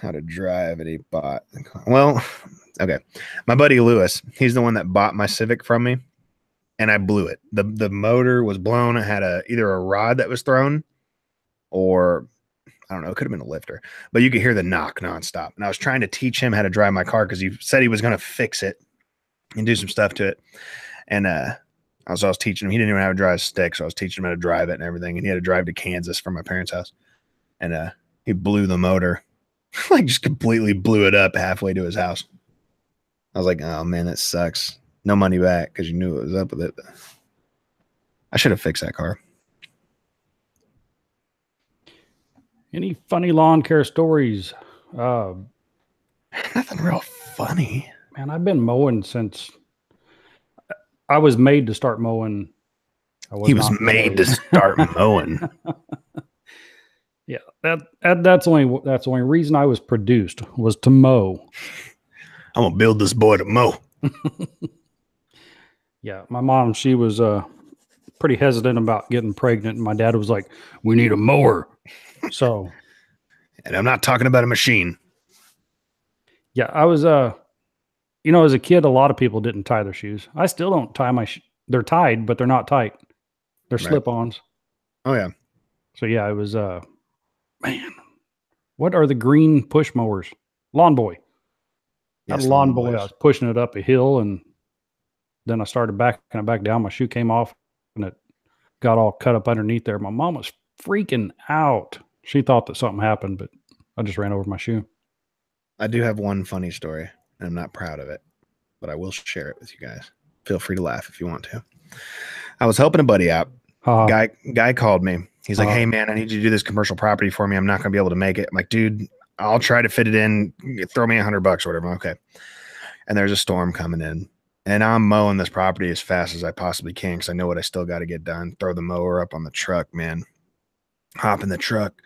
how to drive and he bought. Well, okay. My buddy Lewis, he's the one that bought my Civic from me, and I blew it. The motor was blown. It had either a rod that was thrown, or I don't know, it could have been a lifter, but you could hear the knock nonstop. And I was trying to teach him how to drive my car because he said he was going to fix it and do some stuff to it. And I was teaching him. He didn't even know how to drive a stick, so I was teaching him how to drive it and everything. And he had to drive to Kansas from my parents' house. And he blew the motor, like just completely blew it up halfway to his house. I was like, oh, man, that sucks. No money back because you knew what was up with it. I should have fixed that car. Any funny lawn care stories? Nothing real funny. Man, I've been mowing since I was made to start mowing. He was made to start mowing. Yeah, that's the only reason I was produced was to mow. I'm gonna build this boy to mow. Yeah, my mom, she was pretty hesitant about getting pregnant, and my dad was like, "We need a mower." So, and I'm not talking about a machine. Yeah, I was as a kid, a lot of people didn't tie their shoes. I still don't tie my they're tied, but they're not tight. They're slip-ons. Oh yeah. So yeah, it was man. What are the green push mowers? Lawn Boy. Yes, That Lawn Boy, I was pushing it up a hill, and then I started backing it back down. My shoe came off and it got all cut up underneath there. My mom was freaking out. She thought that something happened, but I just ran over my shoe. I do have one funny story. I'm not proud of it, but I will share it with you guys. Feel free to laugh if you want to. I was helping a buddy out. Guy called me. He's like, hey, man, I need you to do this commercial property for me. I'm not going to be able to make it. I'm like, dude, I'll try to fit it in. Throw me $100 or whatever. Okay. And there's a storm coming in. And I'm mowing this property as fast as I possibly can because I know what I still got to get done. Throw the mower up on the truck, man. Hop in the truck.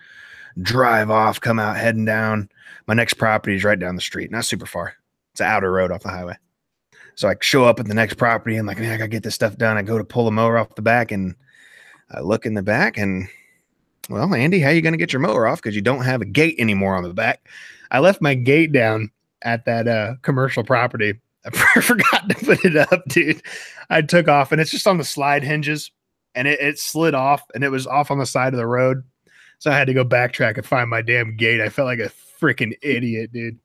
Drive off. Come out heading down. My next property is right down the street. Not super far. It's an outer road off the highway. So I show up at the next property and like, man, I got to get this stuff done. I go to pull the mower off the back and I look in the back and, well, Andy, how you going to get your mower off? Because you don't have a gate anymore on the back. I left my gate down at that commercial property. I forgot to put it up, dude. I took off and it's just on the slide hinges and it slid off and it was off on the side of the road. So I had to go backtrack and find my damn gate. I felt like a freaking idiot, dude.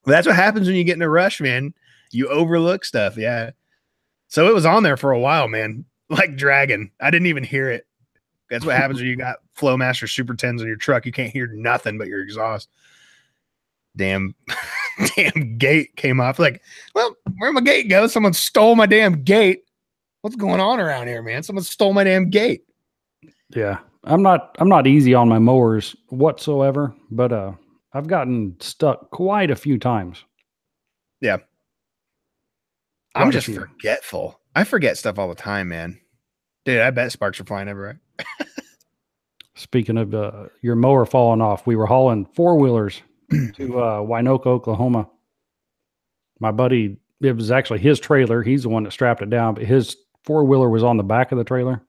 But that's what happens when you get in a rush, man. You overlook stuff. Yeah. So it was on there for a while, man. Like dragging. I didn't even hear it. That's what happens when you got Flowmaster Super 10s in your truck. You can't hear nothing but your exhaust. Damn gate came off. Like, well, where'd my gate go? Someone stole my damn gate. What's going on around here, man? Someone stole my damn gate. Yeah. I'm not easy on my mowers whatsoever, but I've gotten stuck quite a few times. Yeah. I'm just forgetful. I forget stuff all the time, man. Dude, I bet sparks are flying everywhere. Speaking of your mower falling off, we were hauling 4-wheelers to Waynoka, Oklahoma. My buddy, it was actually his trailer. He's the one that strapped it down, but his 4-wheeler was on the back of the trailer.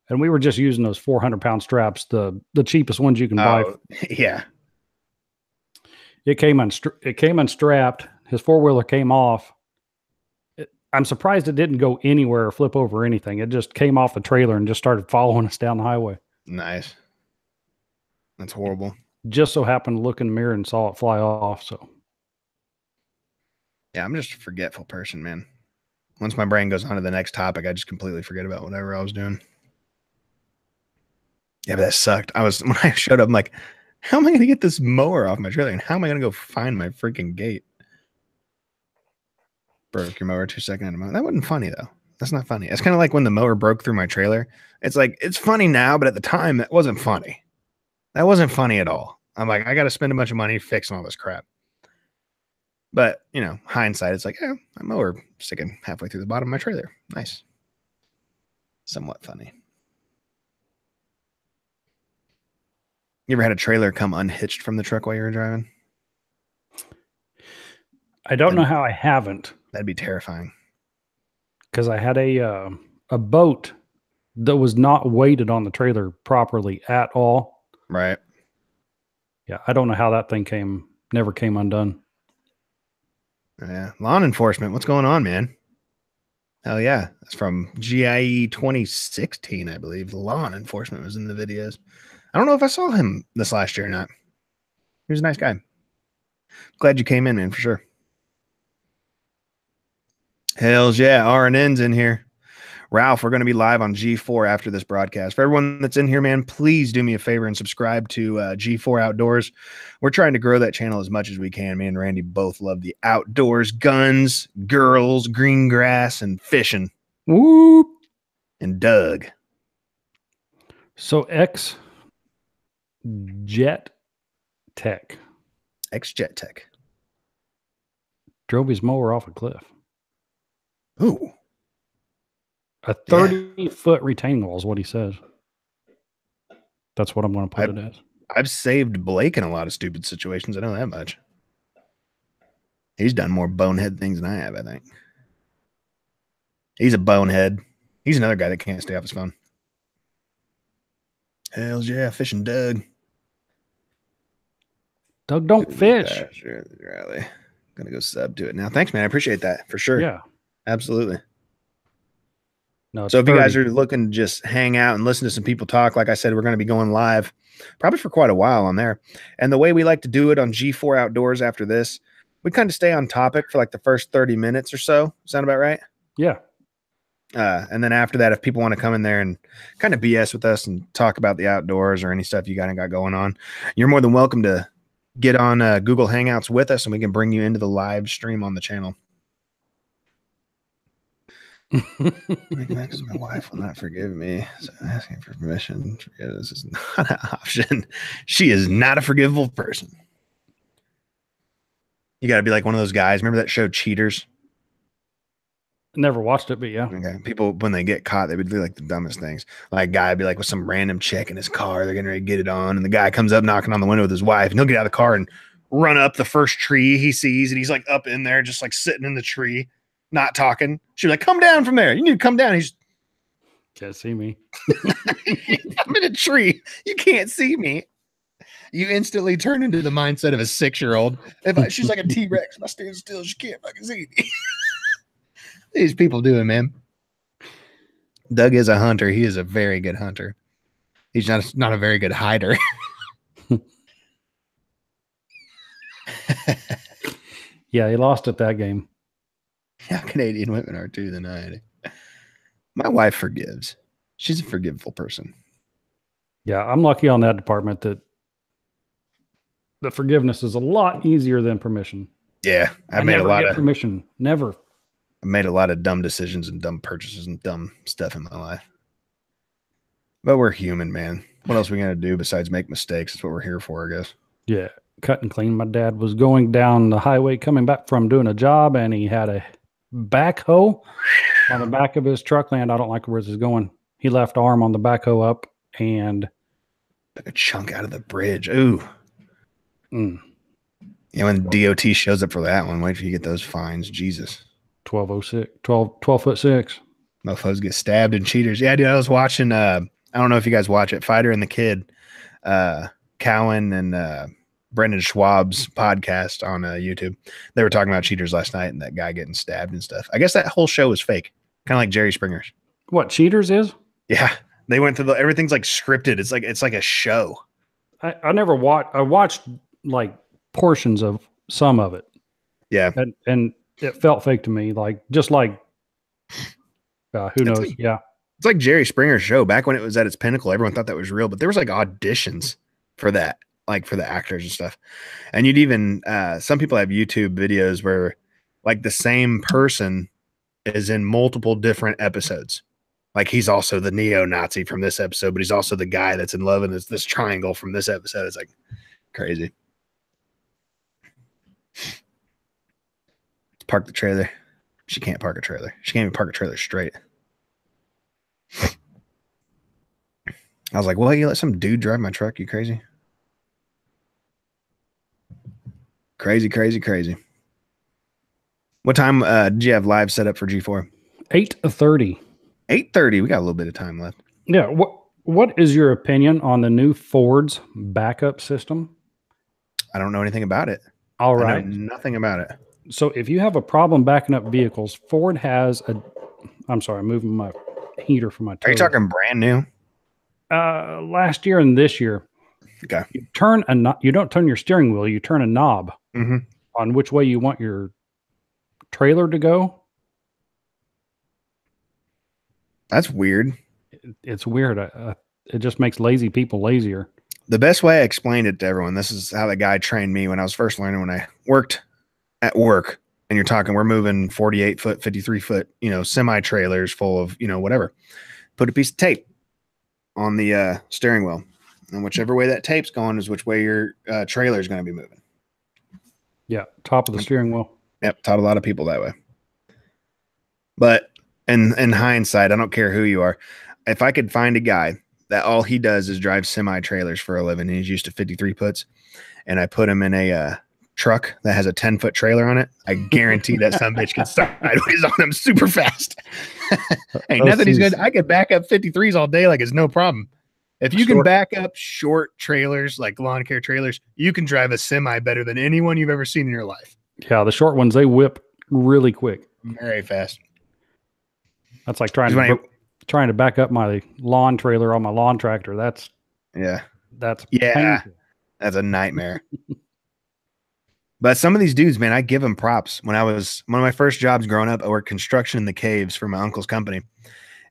And we were just using those 400-pound straps, the cheapest ones you can buy. Yeah. It came unstrapped. His 4-wheeler came off. I'm surprised it didn't go anywhere or flip over or anything. It just came off the trailer and just started following us down the highway. Nice. That's horrible. Just so happened to look in the mirror and saw it fly off. So, yeah, I'm just a forgetful person, man. Once my brain goes on to the next topic, I just completely forget about whatever I was doing. Yeah, but that sucked. When I showed up, I'm like, how am I going to get this mower off my trailer? And how am I going to go find my freaking gate? Broke your mower 2 seconds in a mower. That wasn't funny, though. That's not funny. It's kind of like when the mower broke through my trailer. It's like, it's funny now, but at the time, that wasn't funny. That wasn't funny at all. I'm like, I got to spend a bunch of money fixing all this crap. But, you know, hindsight, it's like, yeah, my mower sticking halfway through the bottom of my trailer. Nice. Somewhat funny. You ever had a trailer come unhitched from the truck while you were driving? I don't know how I haven't. That'd be terrifying. Because I had a boat that was not weighted on the trailer properly at all. Right. Yeah, I don't know how that thing never came undone. Yeah. Lawn enforcement. What's going on, man? Hell yeah. That's from GIE 2016, I believe. Lawn enforcement was in the videos. I don't know if I saw him this last year or not. He was a nice guy. Glad you came in, man, for sure. Hells yeah. R&N's in here. Ralph, we're going to be live on G4 after this broadcast. For everyone that's in here, man, please do me a favor and subscribe to G4 Outdoors. We're trying to grow that channel as much as we can. Me and Randy both love the outdoors, guns, girls, green grass, and fishing. Whoop. And Doug. So Jet Tech Jet Tech drove his mower off a cliff. Ooh. A 30-foot retaining wall is what he says. That's what I'm going to put it as. I've saved Blake in a lot of stupid situations. I know that much. He's done more bonehead things than I have, I think. He's a bonehead. He's another guy that can't stay off his phone. Hells yeah, fishing Doug. Doug don't fish. Riley. Gonna go sub to it now. Thanks, man. I appreciate that for sure. Yeah. Absolutely. No, so if you guys are looking to just hang out and listen to some people talk, like I said, we're going to be going live probably for quite a while on there. And the way we like to do it on G4 Outdoors after this, we kind of stay on topic for like the first 30 minutes or so. Sound about right? Yeah. And then after that, if people want to come in there and kind of BS with us and talk about the outdoors or any stuff you got going on, you're more than welcome to get on Google Hangouts with us and we can bring you into the live stream on the channel. Because my wife will not forgive me, so asking for permission. This is not an option. She is not a forgivable person. You got to be like one of those guys. Remember that show Cheaters? Never watched it, but yeah. Okay. People, when they get caught, they would do like the dumbest things. Like, guy would be like with some random chick in his car. They're getting ready to get it on, and the guy comes up knocking on the window with his wife, and he'll get out of the car and run up the first tree he sees, and he's like up in there, just like sitting in the tree. Not talking. She's like, come down from there. You need to come down. He's can't see me. I'm in a tree. You can't see me. You instantly turn into the mindset of a 6-year-old. She's like a T-Rex. If I stand still, she can't fucking see me. These people do it, man. Doug is a hunter. He is a very good hunter. He's not a very good hider. Yeah, he lost at that game. Yeah, Canadian women are too tonight. My wife forgives. She's a forgiveful person. Yeah, I'm lucky on that department that the forgiveness is a lot easier than permission. Yeah, I've made a lot of permission. Never. I've made a lot of dumb decisions and dumb purchases and dumb stuff in my life. But we're human, man. What else are we gonna do besides make mistakes? That's what we're here for, I guess. Yeah, cut and clean. My dad was going down the highway coming back from doing a job, and he had a backhoe on the back of his truck land. I don't like where this is going. He left arm on the backhoe up and took a chunk out of the bridge. Ooh. Yeah, when DOT shows up for that one, wait till you get those fines. Jesus. 12.6. Mofos get stabbed and cheaters. Yeah, dude, I was watching I don't know if you guys watch it, Fighter and the Kid, Cowan and Brendan Schwab's podcast on YouTube. They were talking about cheaters last night and that guy getting stabbed and stuff. I guess that whole show was fake, kind of like Jerry Springer's. What Cheaters is? Yeah, they went through everything's like scripted. It's like a show. I never watched. I watched like portions of some of it. Yeah, and it felt fake to me. Like just like who knows? Yeah, it's like Jerry Springer's show back when it was at its pinnacle. Everyone thought that was real, but there was like auditions for that. Like for the actors and stuff. And you'd even, some people have YouTube videos where like the same person is in multiple different episodes. Like he's also the neo-Nazi from this episode, but he's also the guy that's in love in this triangle from this episode. It's like crazy. Park the trailer. She can't park a trailer. She can't even park a trailer straight. I was like, well, you let some dude drive my truck? You crazy? Crazy, crazy, crazy. What time did you have live set up for G4? 8:30. 8:30. We got a little bit of time left. Yeah. What is your opinion on the new Ford's backup system? I don't know anything about it. All right. I know nothing about it. So if you have a problem backing up vehicles, Ford has a. I'm sorry, I'm moving my heater from my. Are you talking brand new? Last year and this year. Okay. You don't turn your steering wheel. You turn a knob on which way you want your trailer to go. That's weird. It's weird. It just makes lazy people lazier. The best way I explained it to everyone, this is how the guy trained me when I was first learning, when I worked at work, and you're talking, we're moving 48 foot, 53 foot, semi trailers full of, whatever. Put a piece of tape on the steering wheel, and whichever way that tape's going is which way your trailer is going to be moving. Yeah. Top of the steering wheel. Yep. Taught a lot of people that way. But in hindsight, I don't care who you are. If I could find a guy that all he does is drive semi trailers for a living, and he's used to 53 foots, and I put him in a truck that has a 10-foot trailer on it, I guarantee that some bitch can sideways on him super fast. Ain't nothing he's good. I could back up 53s all day like it's no problem. If you can back up short trailers like lawn care trailers, you can drive a semi better than anyone you've ever seen in your life. Yeah, the short ones, they whip really quick. Very fast. That's like trying to back up my lawn trailer on my lawn tractor. That's painful. That's a nightmare. But some of these dudes, man, I give them props. When I was one of my first jobs growing up, I worked construction in the caves for my uncle's company.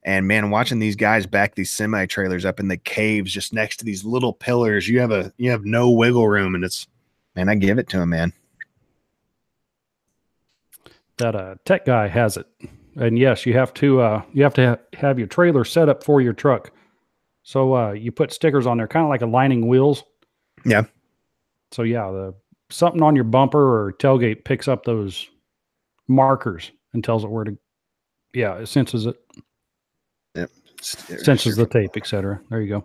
And man, watching these guys back these semi trailers up in the caves, just next to these little pillars, you have no wiggle room, and I give it to him, man. That tech guy has it, and yes, you have to have your trailer set up for your truck. So you put stickers on there, kind of like aligning wheels. Yeah. So yeah, something on your bumper or tailgate picks up those markers and tells it where to. Yeah, it senses it. Yep. Senses the tape, etc. There you go.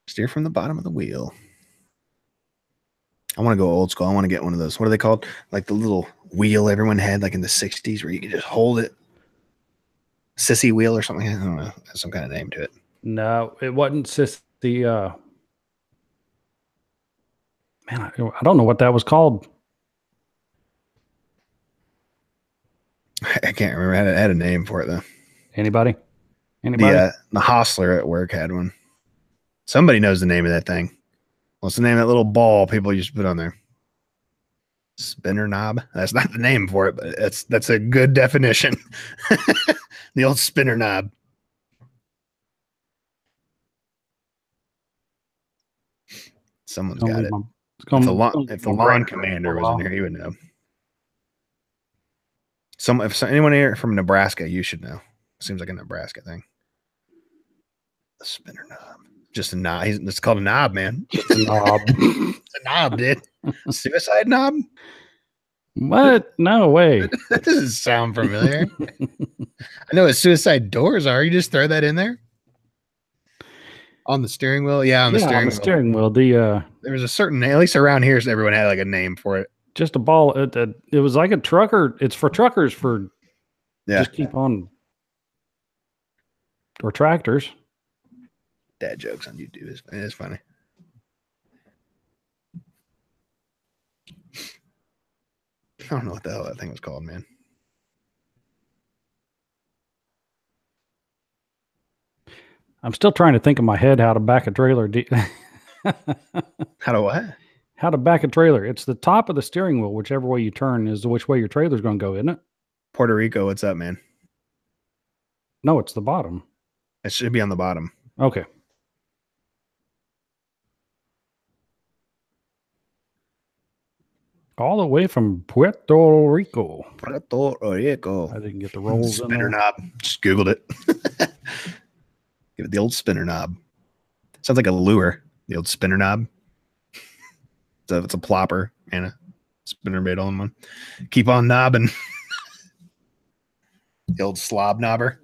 Steer from the bottom of the wheel. I want to go old school. I want to get one of those. What are they called? Like the little wheel everyone had like in the 60s where you could just hold it. Sissy wheel or something. I don't know. There's some kind of name to it. No, it wasn't sissy. Man, I don't know what that was called. I can't remember. I had a name for it though. Anybody? The hostler at work had one. Somebody knows the name of that thing. What's the name of that little ball people used to put on there? Spinner knob. That's not the name for it, but that's a good definition. The old spinner knob. Someone's got it. If the lawn commander was in here, he would know. If anyone here from Nebraska, you should know. Seems like a Nebraska thing. A spinner knob. Just a knob. It's called a knob, man. It's a knob. It's a knob, dude. Suicide knob? What? No way. That doesn't sound familiar. I know what suicide doors are. You just throw that in there? On the steering wheel? Yeah, on the steering wheel. There was a certain, at least around here, everyone had like a name for it. Just a ball. It was like a trucker. It's for truckers just keep on. Or tractors. Dad jokes on YouTube. It's funny. I don't know what the hell that thing was called, man. I'm still trying to think in my head how to back a trailer. How to what? How to back a trailer. It's the top of the steering wheel. Whichever way you turn is which way your trailer's going to go, isn't it? Puerto Rico, what's up, man? No, it's the bottom. It should be on the bottom. Okay. All the way from Puerto Rico. Puerto Rico. I didn't get the rolls Spinner in there. knob. Just Googled it. Give it the old spinner knob. Sounds like a lure. The old spinner knob. So it's a plopper and a spinner bait all in one. Keep on knobbing. The old slob knobber.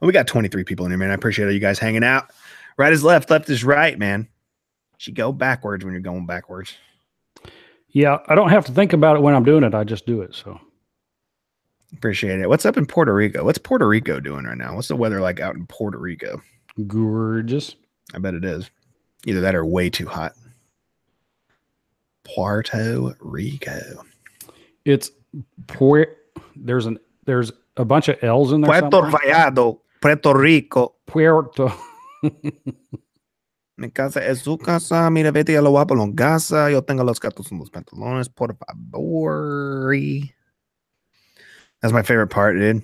Well, we got 23 people in here, man. I appreciate all you guys hanging out. Right is left, left is right, man. You should go backwards when you're going backwards. Yeah, I don't have to think about it when I'm doing it. I just do it. So appreciate it. What's up in Puerto Rico? What's Puerto Rico doing right now? What's the weather like out in Puerto Rico? Gorgeous. I bet it is. Either that or way too hot. Puerto Rico. It's there's a bunch of L's in there. Puerto Vallarta, Puerto Rico. Puerto. Mi casa es su casa. Mira, vete a lo guapo en casa. Yo tengo los gatos en los pantalones. Por favor. That's my favorite part, dude.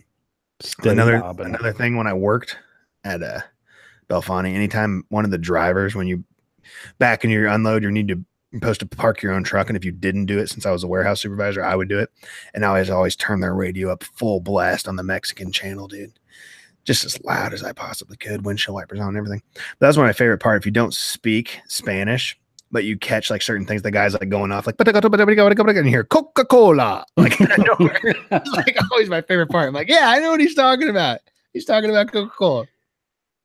Another thing when I worked at Belfani, anytime one of the drivers, when you back in your unload, you need to you're supposed to park your own truck, and if you didn't do it, since I was a warehouse supervisor, I would do it. And I always turn their radio up full blast on the Mexican channel, dude. Just as loud as I possibly could, windshield wipers on and everything. But that's one of my favorite part. If you don't speak Spanish, but you catch like certain things, the guys like going off like and you hear Coca-Cola. Like it's like always my favorite part. I'm like, yeah, I know what he's talking about. He's talking about Coca-Cola.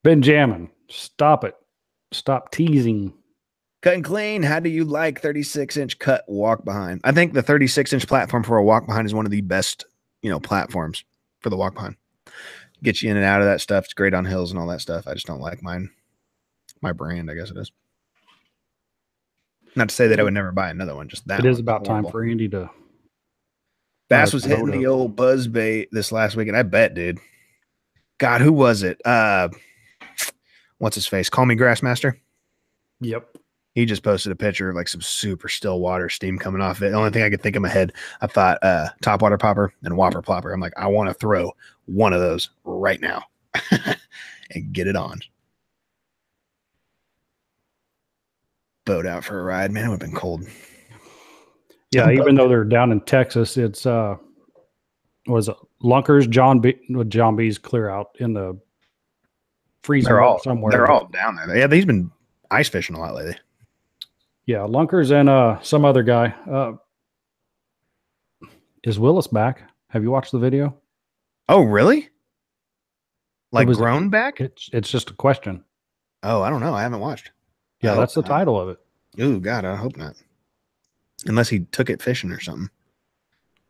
Benjamin, stop it. Stop teasing. Cut and clean. How do you like 36-inch cut walk behind? I think the 36-inch platform for a walk behind is one of the best, platforms for the walk behind. Get you in and out of that stuff. It's great on hills and all that stuff. I just don't like mine. My brand, I guess it is. Not to say that I would never buy another one. Just that. It is about time for Andy to. Bass was hitting the old buzz bait this last week, and I bet, dude. God, who was it? What's his face? Call me Grassmaster. Yep. He just posted a picture of like some super still water steam coming off it. The only thing I could think in my head, I thought top water popper and whopper plopper. I'm like, I want to throw one of those right now and get it on. Boat out for a ride, man. It would have been cold. Yeah, even though they're down in Texas, it's was it Lunkers, John B's clear out in the freezer somewhere. They're all down there. Yeah, he's been ice fishing a lot lately. Yeah, Lunkers and some other guy. Is Willis back? Have you watched the video? Oh, really? Like grown back? It's just a question. Oh, I don't know. I haven't watched. Yeah, that's the title of it. Oh, God, I hope not. Unless he took it fishing or something.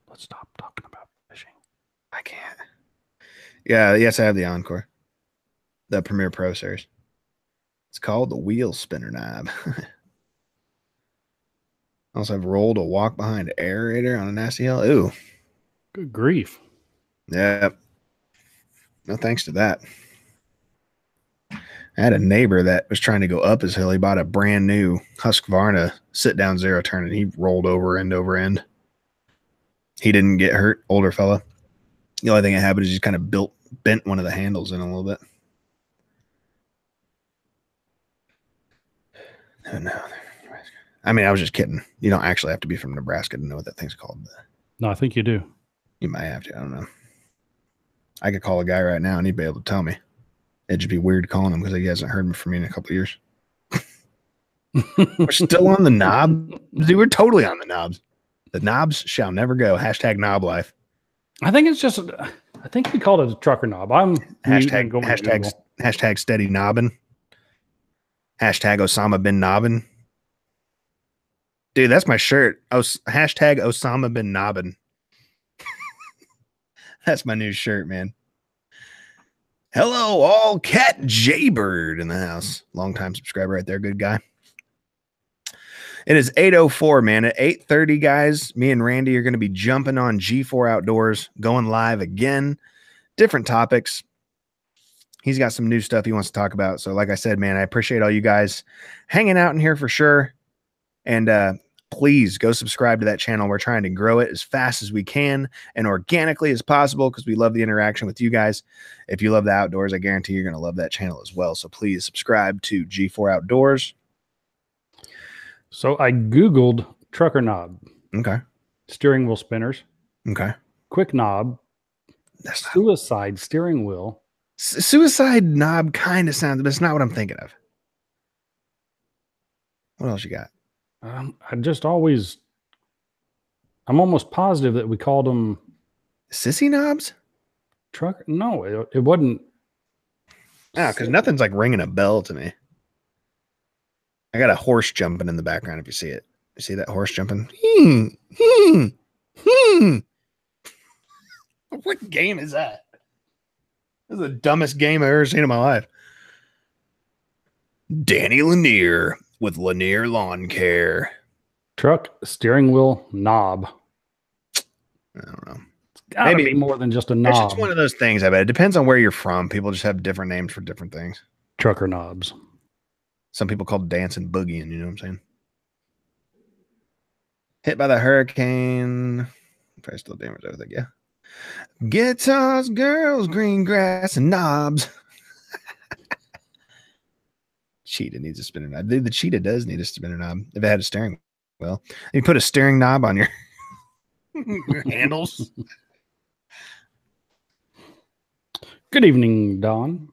Let's stop talking about fishing. I can't. Yeah, yes, I have the Encore. The Premier Pro Series. It's called the wheel spinner knob. I also have rolled a walk behind aerator on a nasty hill. Ooh. Good grief. Yeah. No thanks to that. I had a neighbor that was trying to go up his hill. He bought a brand new Husqvarna sit-down zero turn, and he rolled end over end. He didn't get hurt, older fella. The only thing that happened is he kind of bent one of the handles in a little bit. Oh, no. I mean, I was just kidding. You don't actually have to be from Nebraska to know what that thing's called. No, I think you do. You might have to. I don't know. I could call a guy right now and he'd be able to tell me. It'd just be weird calling him because he hasn't heard from me in a couple of years. We're still on the knob. Dude, we're totally on the knobs. The knobs shall never go. Hashtag knob life. I think it's just, I think we called it a trucker knob. Hashtag steady knobbing. Hashtag Osama bin knobbing. Dude, that's my shirt. Hashtag Osama bin knobbing. That's my new shirt, man. Hello, all. Cat Jaybird in the house. Long-time subscriber right there. Good guy. It is 8:04, man. At 8:30, guys, me and Randy are going to be jumping on G4 Outdoors, going live again. Different topics. He's got some new stuff he wants to talk about. So like I said, man, I appreciate all you guys hanging out in here for sure. And please go subscribe to that channel. We're trying to grow it as fast as we can and organically as possible because we love the interaction with you guys. If you love the outdoors, I guarantee you're going to love that channel as well. So please subscribe to G4 Outdoors. So I Googled trucker knob. Okay. Steering wheel spinners. Okay. Quick knob. That's not Suicide steering wheel. suicide knob kind of sounds, but it's not what I'm thinking of. What else you got? I'm almost positive that we called them Sissy knobs? truck. No, it wasn't. No, because nothing's like ringing a bell to me. I got a horse jumping in the background if you see it. You see that horse jumping? What game is that? This is the dumbest game I've ever seen in my life. Danny Lanier with Lanier Lawn Care. Truck steering wheel knob. I don't know. It's gotta Maybe be more than just a It's knob. just one of those things, I bet. It depends on where you're from. People just have different names for different things. Trucker knobs. Some people call it dancing boogieing, you know what I'm saying? Hit by the hurricane. Probably still damaged everything, yeah. Guitars, girls, green grass, and knobs. Cheetah needs a spinner knob. The cheetah does need a spinner knob. If it had a steering wheel, you put a steering knob on your handles. Good evening, Don.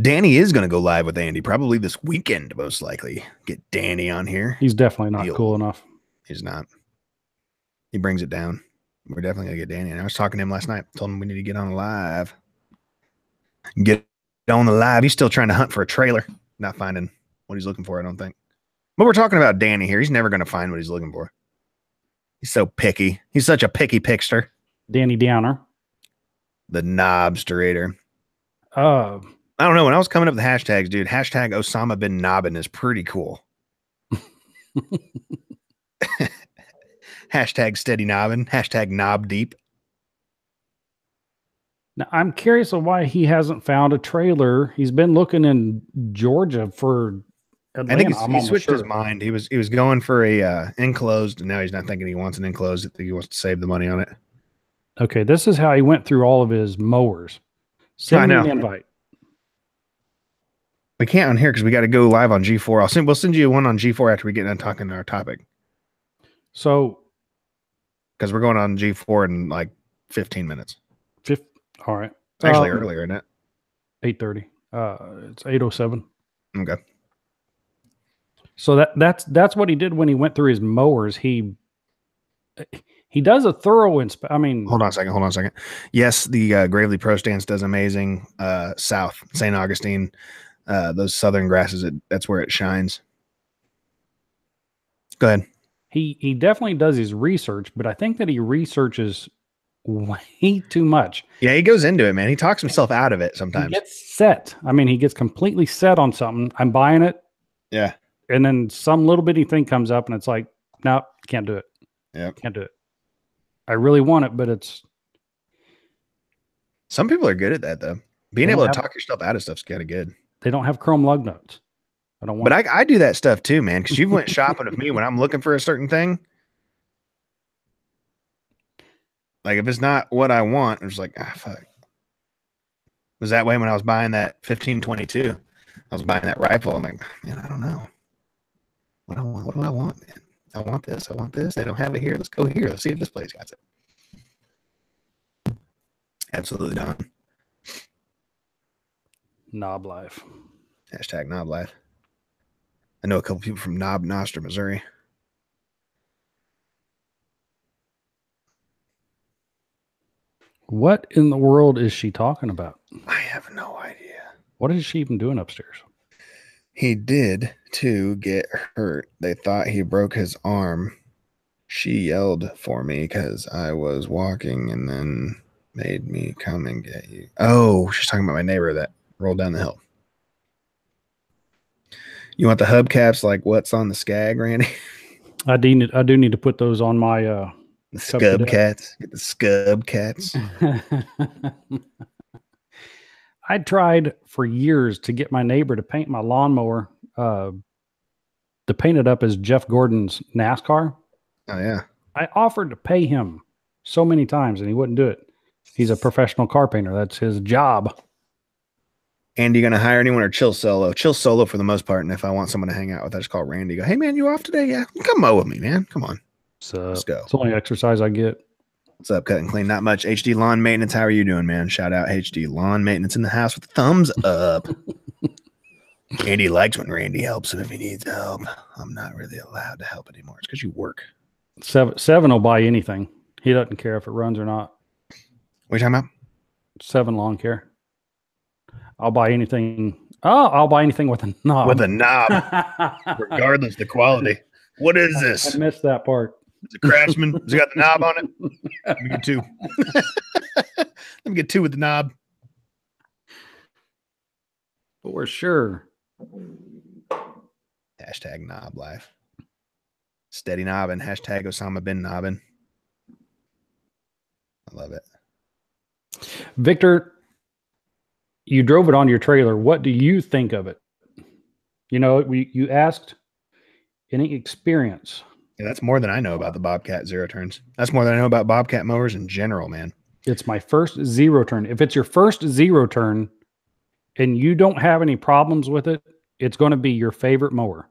Danny is going to go live with Andy probably this weekend, most likely. Get Danny on here. He's definitely not cool enough. He's not. He brings it down. We're definitely going to get Danny. And I was talking to him last night. Told him we need to get on live. Get on the live. He's still trying to hunt for a trailer. Not finding what he's looking for, I don't think. But we're talking about Danny here. He's never going to find what he's looking for. He's so picky. He's such a picky pickster. Danny Downer. The knobsterator. Uh, I don't know. When I was coming up with the hashtags, dude, hashtag Osama bin Nobbin is pretty cool. Hashtag steady knobbin. Hashtag knob deep. Now, I'm curious of why he hasn't found a trailer. He's been looking in Georgia for Atlanta. I think he switched his mind. He was going for a enclosed, and now he's not thinking he wants an enclosed. I think he wants to save the money on it. Okay, this is how he went through all of his mowers. Send me an invite. We can't on here because we got to go live on G4. We'll send you one on G4 after we get done talking our topic. So, because we're going on G4 in like 15 minutes. All right. It's actually earlier, isn't it? 8:30. It's 8:07. Okay. So that's what he did when he went through his mowers. He does a thorough inspection. I mean, hold on a second. Yes, the Gravely Pro Stance does amazing. South St. Augustine, those southern grasses, that's where it shines. Go ahead. He definitely does his research, but I think that he researches way too much. Yeah, he goes into it, man. He talks himself out of it sometimes. He gets set. I mean, he gets completely set on something. I'm buying it. Yeah. And then some little bitty thing comes up and it's like, no, can't do it. Yeah. Can't do it. I really want it, but it's. Some people are good at that, though. Being able to talk yourself out of stuff's kind of good. They don't have chrome lug nuts. I don't want But I do that stuff too, man, because you went shopping with me when I'm looking for a certain thing. Like, if it's not what I want, I'm just like, fuck. It was that way when I was buying that 1522. I was buying that rifle. I'm like, man, I don't know. What do I want, man? I want this. I want this. They don't have it here. Let's go here. Let's see if this place got it. Absolutely done. Knob life. Hashtag knob life. I know a couple people from Knob Noster, Missouri. What in the world is she talking about? I have no idea. What is she even doing upstairs? He did, too, get hurt. They thought he broke his arm. She yelled for me because I was walking and then made me come and get you. Oh, she's talking about my neighbor that rolled down the hill. You want the hubcaps like what's on the Skag, Randy? I do need to put those on my the Scub Cats. Get the Scub Cats. I tried for years to get my neighbor to paint my lawnmower, to paint it up as Jeff Gordon's NASCAR. Oh, yeah. I offered to pay him so many times and he wouldn't do it. He's a professional car painter. That's his job. And you going to hire anyone or chill solo? Chill solo for the most part. And if I want someone to hang out with, I just call Randy. Go, hey, man, you off today? Yeah. Come mow with me, man. Come on. So let's go. It's the only exercise I get. What's up, Cut and Clean? Not much. HD Lawn Maintenance. How are you doing, man? Shout out HD Lawn Maintenance in the house with thumbs up. Andy likes when Randy helps him if he needs help. I'm not really allowed to help anymore. It's because you work. Seven will buy anything. He doesn't care if it runs or not. What are you talking about? 7 Lawn Care. I'll buy anything. Oh, I'll buy anything with a knob. With a knob, regardless of the quality. What is this? I missed that part. It's a Craftsman. Has it got the knob on it? Let me get 2. Let me get 2 with the knob. For sure. Hashtag knob life. Steady knobbing. Hashtag Osama bin knobbing. I love it. Victor, you drove it on your trailer. What do you think of it? You know, you asked any experience. Yeah, that's more than I know about the Bobcat zero turns. That's more than I know about Bobcat mowers in general, man. It's my first zero turn. If it's your first zero turn and you don't have any problems with it, it's going to be your favorite mower.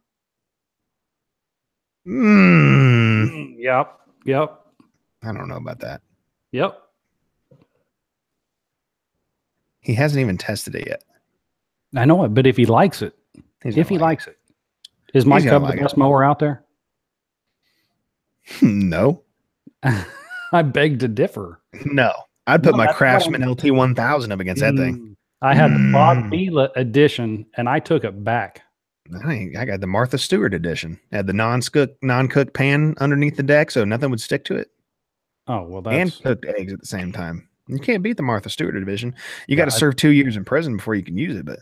Yep. I don't know about that. Yep. He hasn't even tested it yet. I know it, but if he likes it, likes it. Is my Cub the best mower out there? No. I beg to differ. No. I'd put my Craftsman LT 1000 up against that thing. I had the Bob Vila edition, and I took it back. I got the Martha Stewart edition. Had the non-cooked pan underneath the deck, so nothing would stick to it. Oh, well, that's... And cooked eggs at the same time. You can't beat the Martha Stewart edition. You got to serve 2 years in prison before you can use it. But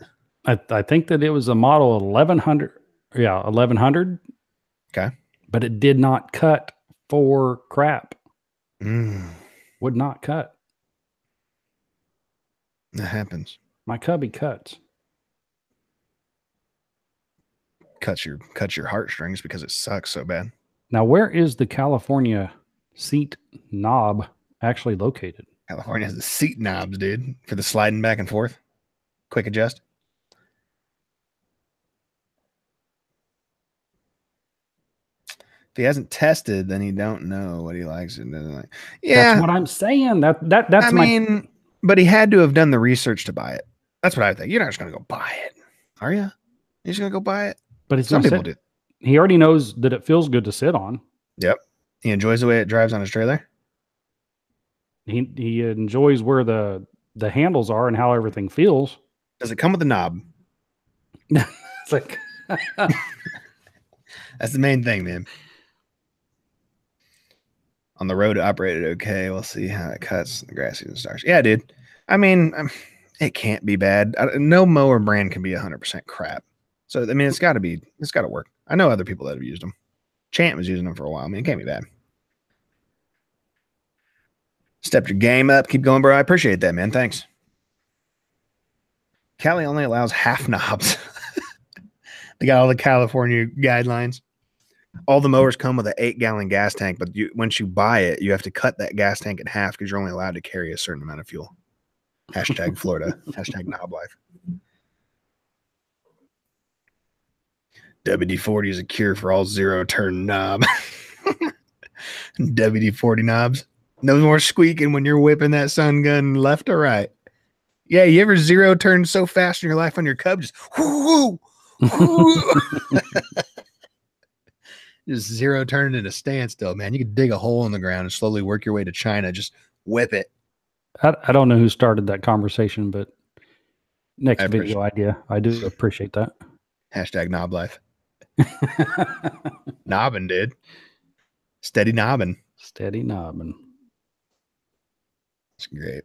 I think that it was a model 1100. Yeah, 1100. Okay. But it did not cut for crap. Would not cut. That happens. My Cubby cuts. Cuts your heartstrings because it sucks so bad. Now, where is the California seat knob actually located? California has the seat knobs, dude, for the sliding back and forth. Quick adjust. If he hasn't tested, then he don't know what he likes and doesn't like. Yeah, that's what I'm saying. That's but he had to have done the research to buy it. That's what I think. You're not just gonna go buy it, are you? You're just gonna go buy it. But some people do. He already knows that it feels good to sit on. Yep. He enjoys the way it drives on his trailer. He enjoys where the handles are and how everything feels. Does it come with a knob? It's like that's the main thing, man. On the road, it operated okay. We'll see how it cuts the grass season starts. Yeah, dude. I mean, it can't be bad. No mower brand can be 100% crap. So I mean, it's got to work. I know other people that have used them. Chant was using them for a while. I mean, it can't be bad. Stepped your game up. Keep going, bro. I appreciate that, man. Thanks. Cali only allows half knobs. They got all the California guidelines. All the mowers come with an 8-gallon gas tank, but once you buy it, you have to cut that gas tank in half because you're only allowed to carry a certain amount of fuel. Hashtag Florida. Hashtag knob life. WD-40 is a cure for all zero-turn knob. WD-40 knobs. No more squeaking when you're whipping that sun gun left or right. Yeah, you ever zero turn so fast in your life on your Cub? Just whoo, whoo. Just zero turn in a standstill, man. You could dig a hole in the ground and slowly work your way to China. Just whip it. I don't know who started that conversation, but next video idea. I do appreciate that. Hashtag knob life. Knobbing, dude. Steady knobbing. Steady knobbing. It's great.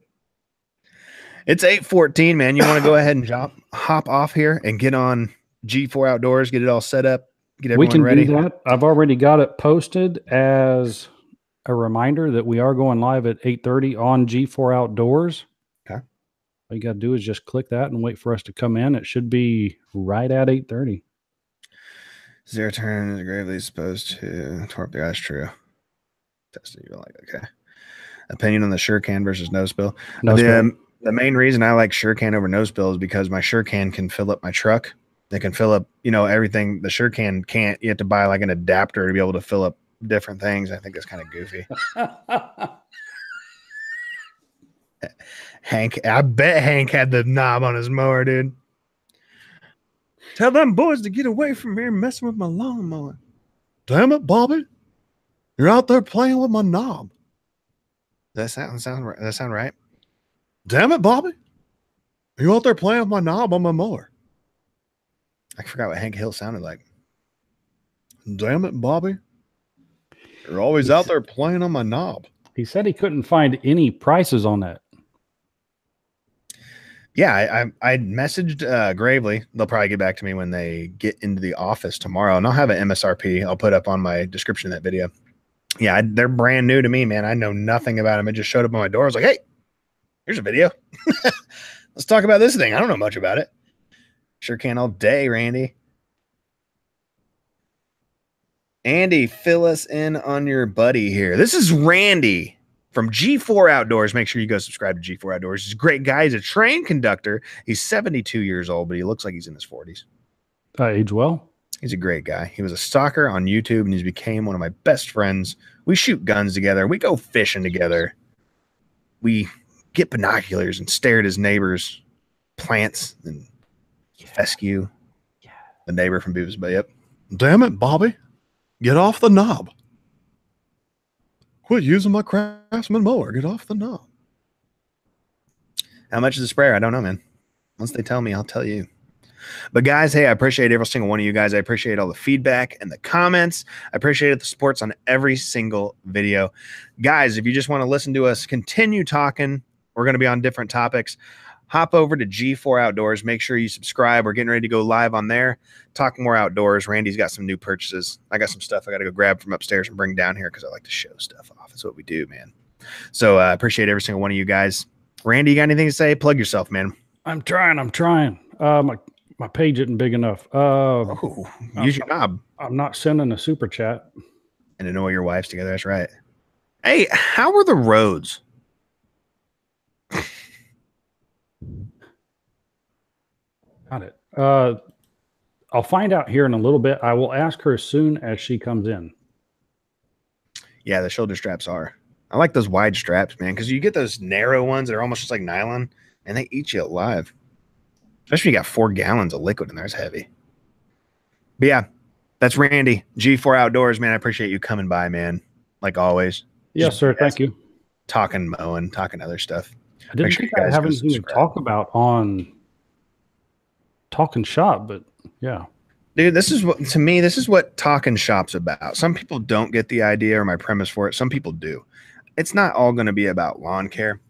It's 8:14, man. You want to go ahead and hop off here and get on G4 Outdoors, get it all set up, get everyone ready. We can do that. I've already got it posted as a reminder that we are going live at 8:30 on G4 Outdoors. Okay. All you got to do is just click that and wait for us to come in. It should be right at 8:30. Zero turn is gravely supposed to torque the that's true. Testing you like okay. Opinion on the Surecan versus no spill. The main reason I like Surecan over no spill is because my Surecan can fill up my truck. They can fill up, everything the Surecan can't. You have to buy like an adapter to be able to fill up different things. I think that's kind of goofy. Hank, I bet Hank had the knob on his mower, dude. Tell them boys to get away from here messing with my lawnmower. Damn it, Bobby. You're out there playing with my knob. Does that sound right? Damn it, Bobby. Are you out there playing with my knob on my mower? I forgot what Hank Hill sounded like. Damn it, Bobby. You're always out there playing on my knob. He said he couldn't find any prices on that. Yeah, I messaged Gravely. They'll probably get back to me when they get into the office tomorrow, and I'll have an MSRP. I'll put up on my description of that video. Yeah, they're brand new to me, man. I know nothing about them. It just showed up on my door. I was like, hey, here's a video. Let's talk about this thing. I don't know much about it. Sure can all day, Randy. Andy, fill us in on your buddy here. This is Randy from G4 Outdoors. Make sure you go subscribe to G4 Outdoors. He's a great guy. He's a train conductor. He's 72 years old, but he looks like he's in his 40s. Age well. He's a great guy. He was a stalker on YouTube, and he's became one of my best friends. We shoot guns together. We go fishing together. We get binoculars and stare at his neighbor's plants and fescue. Yeah. The neighbor from Beavis Bay. Yep. Damn it, Bobby. Get off the knob. Quit using my Craftsman mower. Get off the knob. How much is the sprayer? I don't know, man. Once they tell me, I'll tell you. But guys, hey, I appreciate every single one of you guys. I appreciate all the feedback and the comments. I appreciate the supports on every single video. Guys, if you just want to listen to us continue talking, we're going to be on different topics. Hop over to G4 Outdoors. Make sure you subscribe. We're getting ready to go live on there. Talk more outdoors. Randy's got some new purchases. I got some stuff I got to go grab from upstairs and bring down here because I like to show stuff off. That's what we do, man. So I appreciate every single one of you guys. Randy, you got anything to say? Plug yourself, man. I'm trying. My page isn't big enough. Use your knob. I'm not sending a super chat. And to know your wife's together. That's right. Hey, how are the roads? Got it. I'll find out here in a little bit. I will ask her as soon as she comes in. Yeah, the shoulder straps are. I like those wide straps, man, because you get those narrow ones that are almost just like nylon, and they eat you alive. Especially if you got 4 gallons of liquid in there. It's heavy. But yeah, that's Randy. G4 Outdoors, man. I appreciate you coming by, man. Like always. Yes, sir. Thank you. Talking mowing, talking other stuff. I didn't think I have anything to talk about on Talking Shop, but yeah. Dude, this is what, to me, this is what Talking Shop's about. Some people don't get the idea or my premise for it. Some people do. It's not all going to be about lawn care.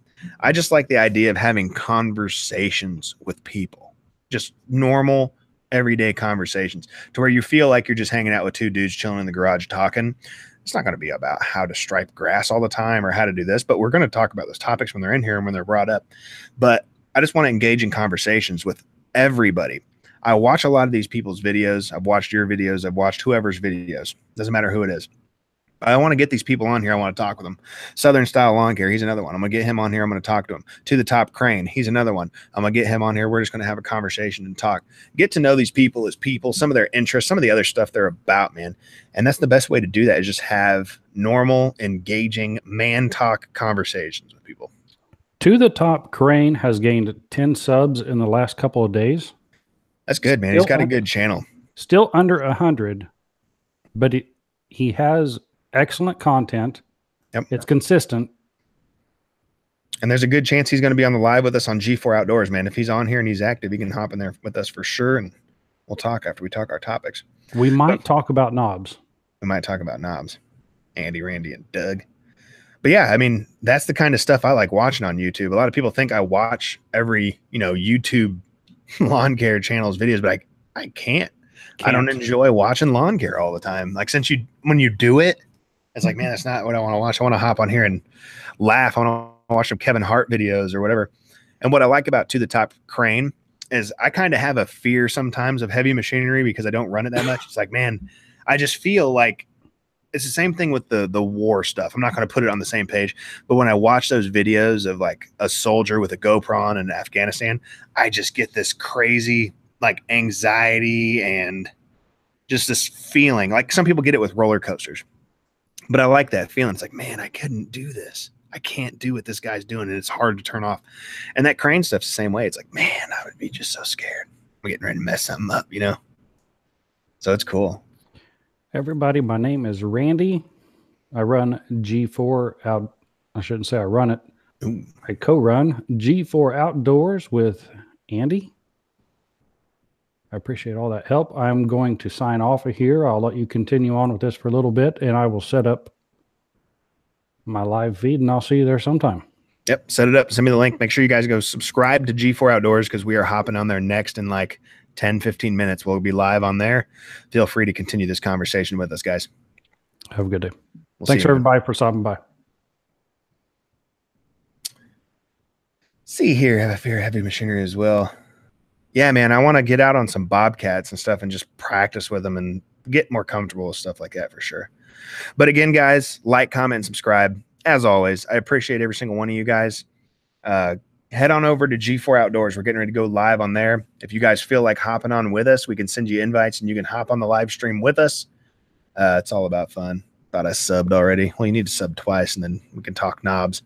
I just like the idea of having conversations with people, just normal, everyday conversations to where you feel like you're just hanging out with 2 dudes chilling in the garage talking. It's not going to be about how to stripe grass all the time or how to do this, but we're going to talk about those topics when they're in here and when they're brought up. But I just want to engage in conversations with everybody. I watch a lot of these people's videos. I've watched your videos. I've watched whoever's videos. Doesn't matter who it is. I want to get these people on here. I want to talk with them. Southern Style Lawn Care. He's another one. I'm going to get him on here. I'm going to talk to him. To the Top Crane. He's another one. I'm going to get him on here. We're just going to have a conversation and talk. Get to know these people as people, some of their interests, some of the other stuff they're about, man. And that's the best way to do that is just have normal, engaging, man talk conversations with people. To the Top Crane has gained 10 subs in the last couple of days. That's good, man. He's got a good channel. Still under 100, but he has excellent content. Yep. It's consistent. And there's a good chance he's going to be on the live with us on G4 Outdoors, man. If he's on here and he's active, he can hop in there with us for sure. And we'll talk after we talk our topics. We might talk about knobs. We might talk about knobs. Andy, Randy, and Doug. But yeah, I mean, that's the kind of stuff I like watching on YouTube. A lot of people think I watch every, YouTube lawn care channels videos, but I can't. I don't enjoy watching lawn care all the time. Like when you do it, it's like, man, that's not what I want to watch. I want to hop on here and laugh. I want to watch some Kevin Hart videos or whatever. And what I like about To the Top Crane is I kind of have a fear sometimes of heavy machinery because I don't run it that much. It's like, man, I just feel like it's the same thing with the war stuff. I'm not going to put it on the same page, but when I watch those videos of like a soldier with a GoPro on in Afghanistan, I just get this crazy like anxiety and just this feeling. Like some people get it with roller coasters, but I like that feeling. It's like, man, I couldn't do this. I can't do what this guy's doing, and it's hard to turn off. And that crane stuff's the same way. It's like, man, I would be just so scared. I'm getting ready to mess something up, you know? So it's cool. Everybody, my name is Randy. I run G4 out. I shouldn't say I run it. Ooh. I co-run G4 Outdoors with Andy. I appreciate all that help. I'm going to sign off of here. I'll let you continue on with this for a little bit, and I will set up my live feed, and I'll see you there sometime. Yep, set it up. Send me the link. Make sure you guys go subscribe to G4 Outdoors because we are hopping on there next in like 10, 15 minutes. We'll be live on there. Feel free to continue this conversation with us, guys. Have a good day. We'll Thanks, everybody, for stopping by. See here, I have a fear of heavy machinery as well. Yeah, man, I want to get out on some bobcats and stuff and just practice with them and get more comfortable with stuff like that for sure. But again, guys, like, comment, and subscribe. As always, I appreciate every single one of you guys. Head on over to G4 Outdoors. We're getting ready to go live on there. If you guys feel like hopping on with us, we can send you invites and you can hop on the live stream with us. It's all about fun. Thought I subbed already. Well, you need to sub twice and then we can talk knobs.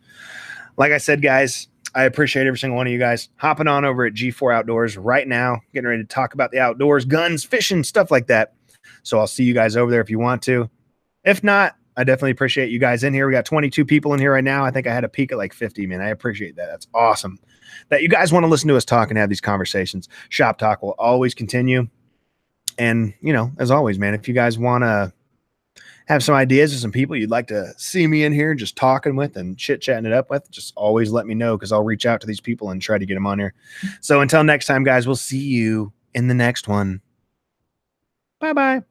Like I said, guys, I appreciate every single one of you guys hopping on over at G4 Outdoors right now, getting ready to talk about the outdoors, guns, fishing, stuff like that. So I'll see you guys over there if you want to. If not, I definitely appreciate you guys in here. We got 22 people in here right now. I think I had a peak at like 50, man. I appreciate that. That's awesome that you guys want to listen to us talk and have these conversations. Shop Talk will always continue. And, you know, as always, man, if you guys want to have some ideas of some people you'd like to see me in here just talking with and chit-chatting it up with, just always let me know because I'll reach out to these people and try to get them on here. So until next time, guys, we'll see you in the next one. Bye-bye.